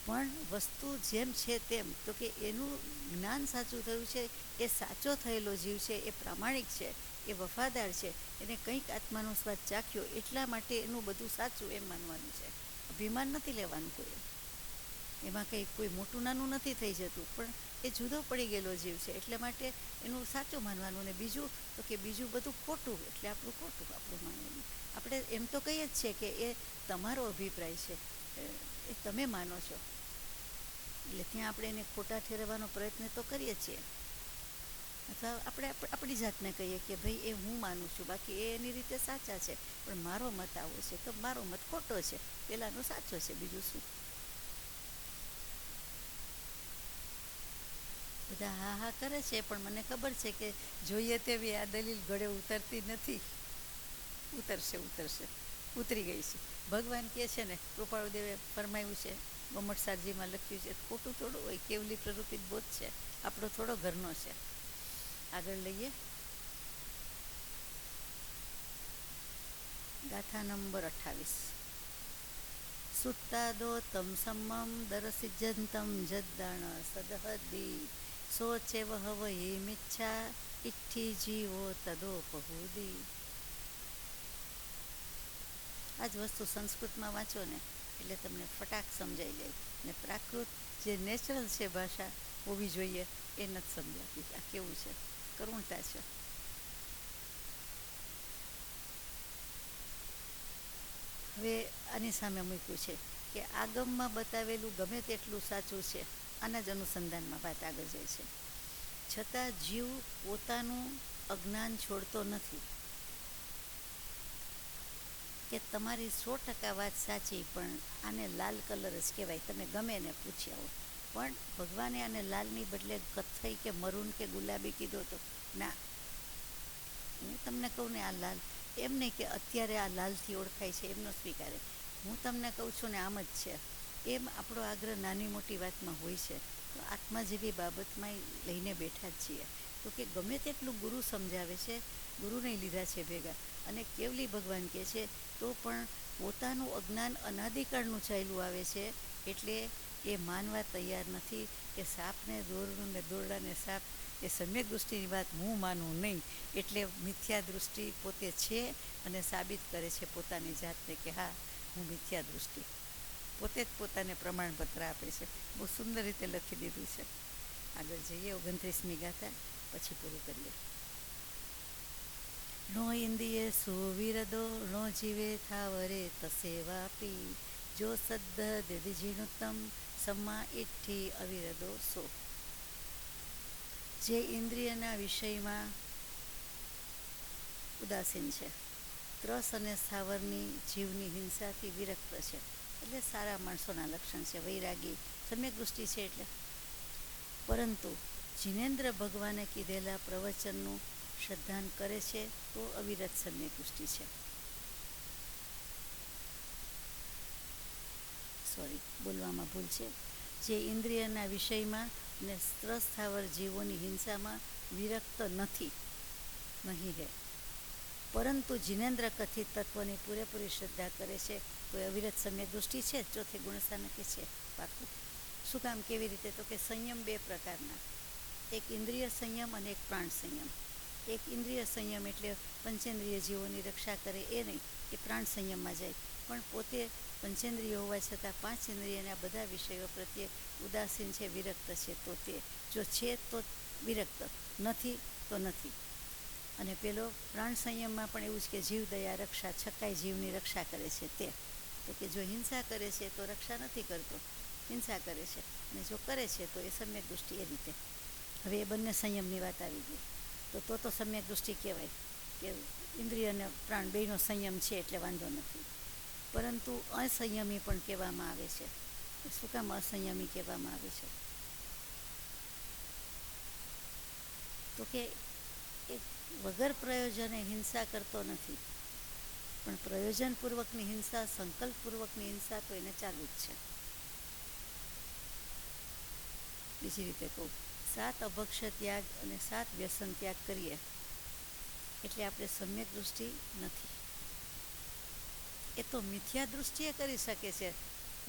Speaker 1: પણ વસ્તુ જેમ છે તેમ, તો કે એનું જ્ઞાન સાચું થયું છે, એ સાચો થયેલો જીવ છે, એ પ્રામાણિક છે, એ વફાદાર છે, એને કંઈક આત્માનો સ્વાદ ચાખ્યો, એટલા માટે એનું બધું સાચું એમ માનવાનું છે. અભિમાન નથી લેવાનું કોઈ, એમાં કંઈ કોઈ મોટું નાનું નથી થઈ જતું, પણ એ જુદો પડી ગયેલો જીવ છે, એટલે માટે એનું સાચું માનવાનું. ને બીજું તો કે બીજું બધું ખોટું, એટલે આપણું ખોટું આપણું માનવાનું. આપણે એમ તો કહીએ જ છે કે એ તમારો અભિપ્રાય છે, એ તમે માનો છો, એટલે ત્યાં આપણે એને ખોટા ઠેરવવાનો પ્રયત્ન તો કરીએ છીએ. અથવા આપણે આપણી જાતને કહીએ કે ભાઈ એ હું માનું છું, બાકી એ એની રીતે સાચા છે, પણ મારો મત આવો છે, તો મારો મત ખોટો છે, પેલાનો સાચો છે, બીજું શું. બધા હા હા કરે છે, પણ મને ખબર છે કે જોઈએ તેવી આ દલીલ ગળે ઉતરતી નથી. ઉતરશે, ઉતરી ગઈ છે. ભગવાન કહે છે ને, કૃપાળુદેવે ફરમાયું છે, ગોમટસારજીમાં લખ્યું છે, ખોટું થોડું હોય, કેવલી પ્રરૂપિત બોધ છે, આપણો થોડો ઘરનો છે. આગળ લઈએ. ગાથા નંબર 28. સુત્તાદો તમ સમમ દરસિજ્જંતમ જદ્દાણ સદહદી સોચે વહવહી મિચ્છા ઇઠ્ઠી જીવો તદોપહૂદી. આ જ વસ્તુ સંસ્કૃતમાં વાંચો ને એટલે તમને ફટાક સમજાઈ જાય. ને પ્રાકૃત જે નેચરલ છે ભાષા હોવી જોઈએ એ નથી સમજાતી. આ કેવું છે, કરુણતા છે. હવે આની સામે મૂક્યું છે કે આગમમાં બતાવેલું ગમે તેટલું સાચું છે, આના જ અનુસંધાનમાં વાત આગળ જાય છે. છતાં જીવ પોતાનું અજ્ઞાન છોડતો નથી. કે તમારી 100% વાત સાચી, પણ આને લાલ કલર જ કહેવાય, તમે ગમે એને પૂછ્યા હો, પણ ભગવાને આને લાલની બદલે કથ્થઈ કે મરૂન કે ગુલાબી કીધો તો ના, હું તમને કહું ને આ લાલ, એમ નહીં કે અત્યારે આ લાલથી ઓળખાય છે એમનો સ્વીકારે, હું તમને કહું છું ને આમ જ છે. એમ આપણો આગ્રહ નાની મોટી વાતમાં હોય છે, તો આત્મા જેવી બાબતમાં લઈને બેઠા જ છીએ. તો કે ગમે તેટલું ગુરુ સમજાવે છે, ગુરુને લીધા છે ભેગા, અને કેવલી ભગવાન કહે છે, તો પણ પોતાનું અજ્ઞાન અનાદિકાળનું ચાલ્યું આવે છે, એટલે એ માનવા તૈયાર નથી કે સાપને દોરડું ને દોરડાને સાપ એ સમ્યક દૃષ્ટિની વાત હું માનું નહીં. એટલે મિથ્યા દૃષ્ટિ પોતે છે અને સાબિત કરે છે પોતાની જાતને કે હા હું મિથ્યા દૃષ્ટિ. પોતે જ પોતાને પ્રમાણપત્ર આપે છે. બહુ સુંદર રીતે લખી દીધું છે. આગળ જઈએ 29મી ગાથા, પછી પૂરું કરીએ. નો ઇન્દ્રિય સુવિરદો નો જીવે થાવરે તસેવાપી જો સદ્ધ દિજીણુત્તમ સમા ઇઠ્ઠી અવિરદો સો. જે ઇન્દ્રિયના વિષયમાં ઉદાસીન છે, ત્રસ અને સ્થાવરની જીવની હિંસાથી વિરક્ત છે, એટલે સારા માણસોના લક્ષણ છે. વૈરાગી સમ્યક દૃષ્ટિ છે એટલે. પરંતુ જિનેન્દ્ર ભગવાને કીધેલા પ્રવચનનું શ્રદ્ધાન કરે છે તો અવિરત સમ્યક દૃષ્ટિ છે. બોલવામાં ભૂલ છે. જે ઇન્દ્રિયના વિષયમાં અને સ્ત્રસ સ્થાવર જીવોની હિંસામાં વિરક્ત નથી, નહીં હે, પરંતુ જિનેન્દ્ર કથિત તત્વની પૂરેપૂરી શ્રદ્ધા કરે છે તો એ અવિરત સમ્યક દૃષ્ટિ છે. ચોથે ગુણસ્થાનકે છે પાકું. શું કામ, કેવી રીતે? તો કે સંયમ બે પ્રકારના, એક ઇન્દ્રિય સંયમ અને એક પ્રાણ સંયમ. એક ઇન્દ્રિય સંયમ એટલે પંચેન્દ્રિય જીવોની રક્ષા કરે એ નહીં, એ પ્રાણ સંયમમાં જાય. પણ પોતે પંચેન્દ્રિય હોવા છતાં પાંચ ઇન્દ્રિયના બધા વિષયો પ્રત્યે ઉદાસીન છે, વિરક્ત છે, તો તે જો છે તો વિરક્ત, નથી તો નથી. અને પેલો પ્રાણ સંયમમાં પણ એવું જ કે જીવ દયા રક્ષા, છકાઈ જીવની રક્ષા કરે છે તે. તો કે જો હિંસા કરે છે તો રક્ષા નથી કરતો, હિંસા કરે છે, અને જો કરે છે તો એ સમ્યક દૃષ્ટિ. એ રીતે હવે એ બંને સંયમની વાત આવી ગઈ તો સમ્યક દૃષ્ટિ કહેવાય કે ઇન્દ્રિય અને પ્રાણ બેયનો સંયમ છે એટલે વાંધો નથી. પરંતુ અસંયમી પણ કહેવામાં આવે છે. શું કામ અસંયમી કહેવામાં આવે છે? તો કે એ વગર પ્રયોજને હિંસા કરતો નથી, પણ પ્રયોજનપૂર્વકની હિંસા, સંકલ્પપૂર્વકની હિંસા તો એને ચાલુ જ છે. બીજી રીતે કહું, 7 અભક્ષ્ય ત્યાગ અને 7 વ્યસન ત્યાગ કરીએ એટલે આપણે સમ્યક દૃષ્ટિ નથી. એ તો મિથ્યા દૃષ્ટિએ કરી શકે છે.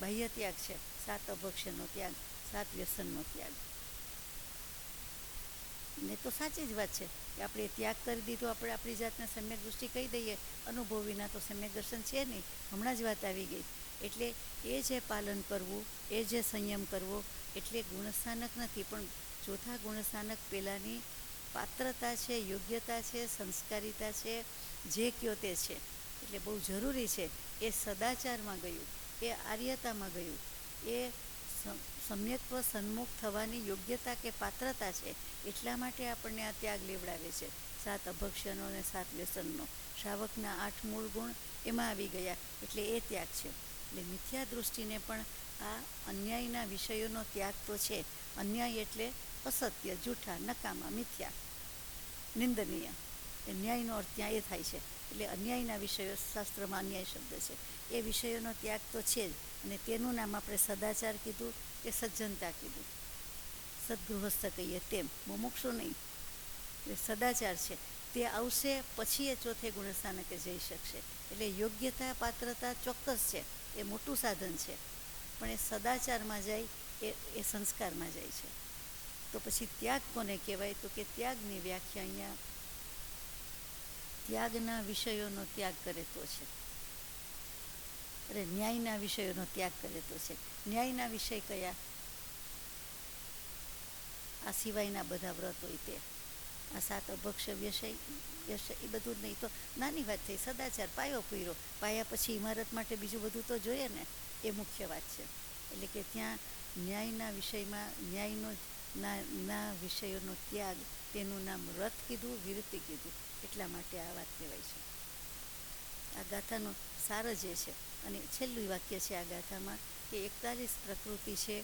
Speaker 1: બાહ્ય ત્યાગ છે, 7 અભક્ષ્યનો ત્યાગ, 7 વ્યસનનો ત્યાગ. ને તો સાચી જ વાત છે કે આપણે ત્યાગ કરી દીધો, આપણે આપણી જાતને સમ્યક દૃષ્ટિ કહી દઈએ. અનુભવ વિના તો સમ્યક દર્શન છે નહીં. હમણાં જ વાત આવી ગઈ. એટલે એ જે પાલન કરવું, એ જે સંયમ કરવો, એટલે ગુણસ્થાનક નથી, પણ ચોથા ગુણસ્થાનક પેલાની પાત્રતા છે, યોગ્યતા છે, સંસ્કારિતા છે, જે કયો તે છે. એટલે બહુ જરૂરી છે. એ સદાચારમાં ગયું, એ આર્યતામાં ગયું, એ સમ્યક્ત્વ સન્મુખ થવાની યોગ્યતા કે પાત્રતા છે. એટલા માટે આપણને આ ત્યાગ લેવડાવે છે. 7 અભક્ષ્યનો અને 7 વ્યસનનો. શ્રાવકના 8 મૂળ ગુણ એમાં આવી ગયા, એટલે એ ત્યાગ છે. એટલે મિથ્યા દૃષ્ટિને પણ આ અન્યાયના વિષયોનો ત્યાગ તો છે. અન્યાય એટલે અસત્ય, જૂઠા, નકામા, મિથ્યા, નિંદનીય. એ ન્યાયનો અર્થ ત્યાં એ થાય છે. એટલે અન્યાયના વિષયો, શાસ્ત્રમાં અન્યાય શબ્દ છે, એ વિષયોનો ત્યાગ તો છે જ. અને તેનું નામ આપણે સદાચાર કીધું કે સજ્જનતા કીધું, સદગૃહસ્થ કહીએ તેમ, મુમુક્ષુ નહીં. એટલે સદાચાર છે તે આવશે પછી એ ચોથે ગુણસ્થાનકે જઈ શકશે. એટલે યોગ્યતા, પાત્રતા ચોક્કસ છે, એ મોટું સાધન છે, પણ એ સદાચારમાં જાય, એ સંસ્કારમાં જાય છે. તો પછી ત્યાગ કોને કહેવાય? તો કે ત્યાગની વ્યાખ્યા અહીંયા ત્યાગના વિષયોનો ત્યાગ કરે તો છે. અરે ન્યાયના વિષયોનો ત્યાગ કરે તો છે. ન્યાયના વિષય કયા? આ સિવાયના બધા વ્રત હોય તે. આ 7 અભક્ષ્ય વ્યસય એ બધું જ નહીં તો નાની વાત થઈ. સદાચાર, પાયો પૂર્યો, પાયા પછી ઇમારત માટે બીજું બધું તો જોઈએ ને, એ મુખ્ય વાત છે. એટલે કે ત્યાં ન્યાયના વિષયમાં ન્યાયનો ના વિષયોનો ત્યાગ, તેનું નામ વ્રત કીધું, વિરતિ કીધું. એટલા માટે આ વાત કહેવાય છે. આ ગાથાનો સાર જ એ છે. અને છેલ્લું વાક્ય છે આ ગાથામાં કે 41 પ્રકૃતિ છે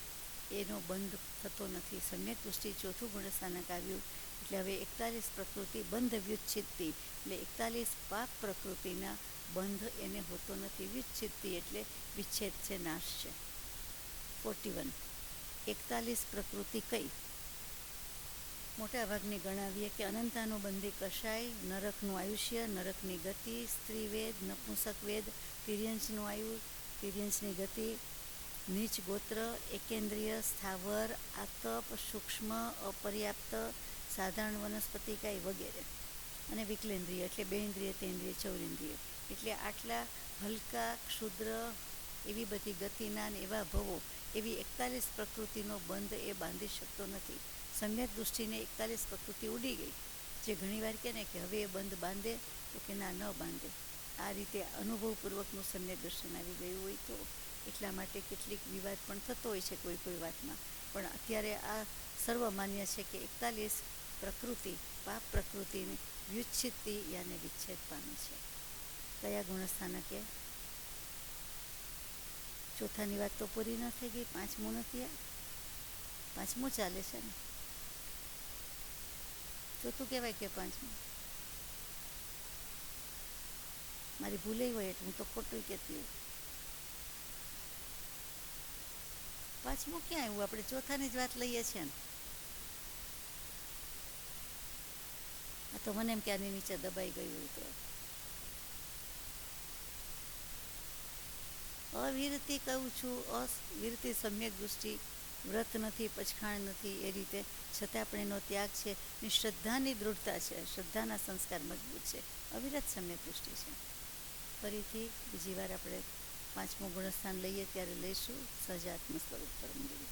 Speaker 1: એનો બંધ થતો નથી. સમ્યક દૃષ્ટિ ચોથું ગુણસ્થાનક આવ્યું એટલે હવે 41 પ્રકૃતિ બંધ વ્યુચ્છિત્તિ, એટલે 41 પાપ પ્રકૃતિના બંધ એને હોતો નથી. વ્યુચ્છિત્તિ એટલે વિચ્છેદ છે, નાશ છે. 41 41 પ્રકૃતિ કઈ? મોટા ભાગની ગણાવીએ કે અનંતાનુબંધી કષાય, નરકનું આયુષ્ય, નરકની ગતિ, સ્ત્રીવેદ, નપુંસક વેદ, તિર્યંશનું આયુ, તિર્યંશની ગતિ, નીચ ગોત્ર, એકેન્દ્રિય, સ્થાવર, આતપ, સૂક્ષ્મ, અપર્યાપ્ત, સાધારણ વનસ્પતિકાય વગેરે. અને વિકલેન્દ્રિય એટલે 2 ઇન્દ્રિય, 3 ઇન્દ્રિય, 4 ઇન્દ્રિય. એટલે આટલા હલકા, ક્ષુદ્ર, એવી બધી ગતિના ને એવા ભવો, એવી 41 પ્રકૃતિનો બંધ એ બાંધી શકતો નથી. સમ્યક દૃષ્ટિને 41 પ્રકૃતિ ઉડી ગઈ. જે ઘણીવાર કહે ને કે હવે એ બંધ બાંધે, તો કે ના, ન બાંધે. આ રીતે અનુભવપૂર્વકનું સમ્યક દર્શન આવી ગયું હોય તો. એટલા માટે કેટલીક વિવાદ પણ થતો હોય છે કોઈ કોઈ વાતમાં. પણ અત્યારે આ સર્વમાન્ય છે કે 41 પ્રકૃતિ, પાપ પ્રકૃતિની વ્યુચ્છિત્તિ યાને વિચ્છેદ પામે છે. કયા ગુણસ્થાનકે? ચોથાની વાત તો પૂરી ન થઈ ગઈ, 5મું નથી આ? 5મું ચાલે છે ને? ચોથું કહેવાય કે 5મું? મારી ભૂલે હોય એટલે હું તો ખોટું કહેતી હોય. 5મું ક્યાં આવ્યું? આપણે ચોથાની જ વાત લઈએ છીએ ને. આ તો મને એમ કે આની નીચે દબાઈ ગયું હોય તો. અવિરતિ કહું છું, અવિરતિ સમ્યક દૃષ્ટિ, વ્રત નથી, પચખાણ નથી, એ રીતે છતાં પણ એનો ત્યાગ છે. એની શ્રદ્ધાની દૃઢતા છે, શ્રદ્ધાના સંસ્કાર મજબૂત છે, અવિરત સમ્યક દૃષ્ટિ છે. ફરીથી બીજી વાર આપણે 5મું ગુણસ્થાન લઈએ ત્યારે લઈશું સહજાત્મ સ્વરૂપ પરમ ગુરુ.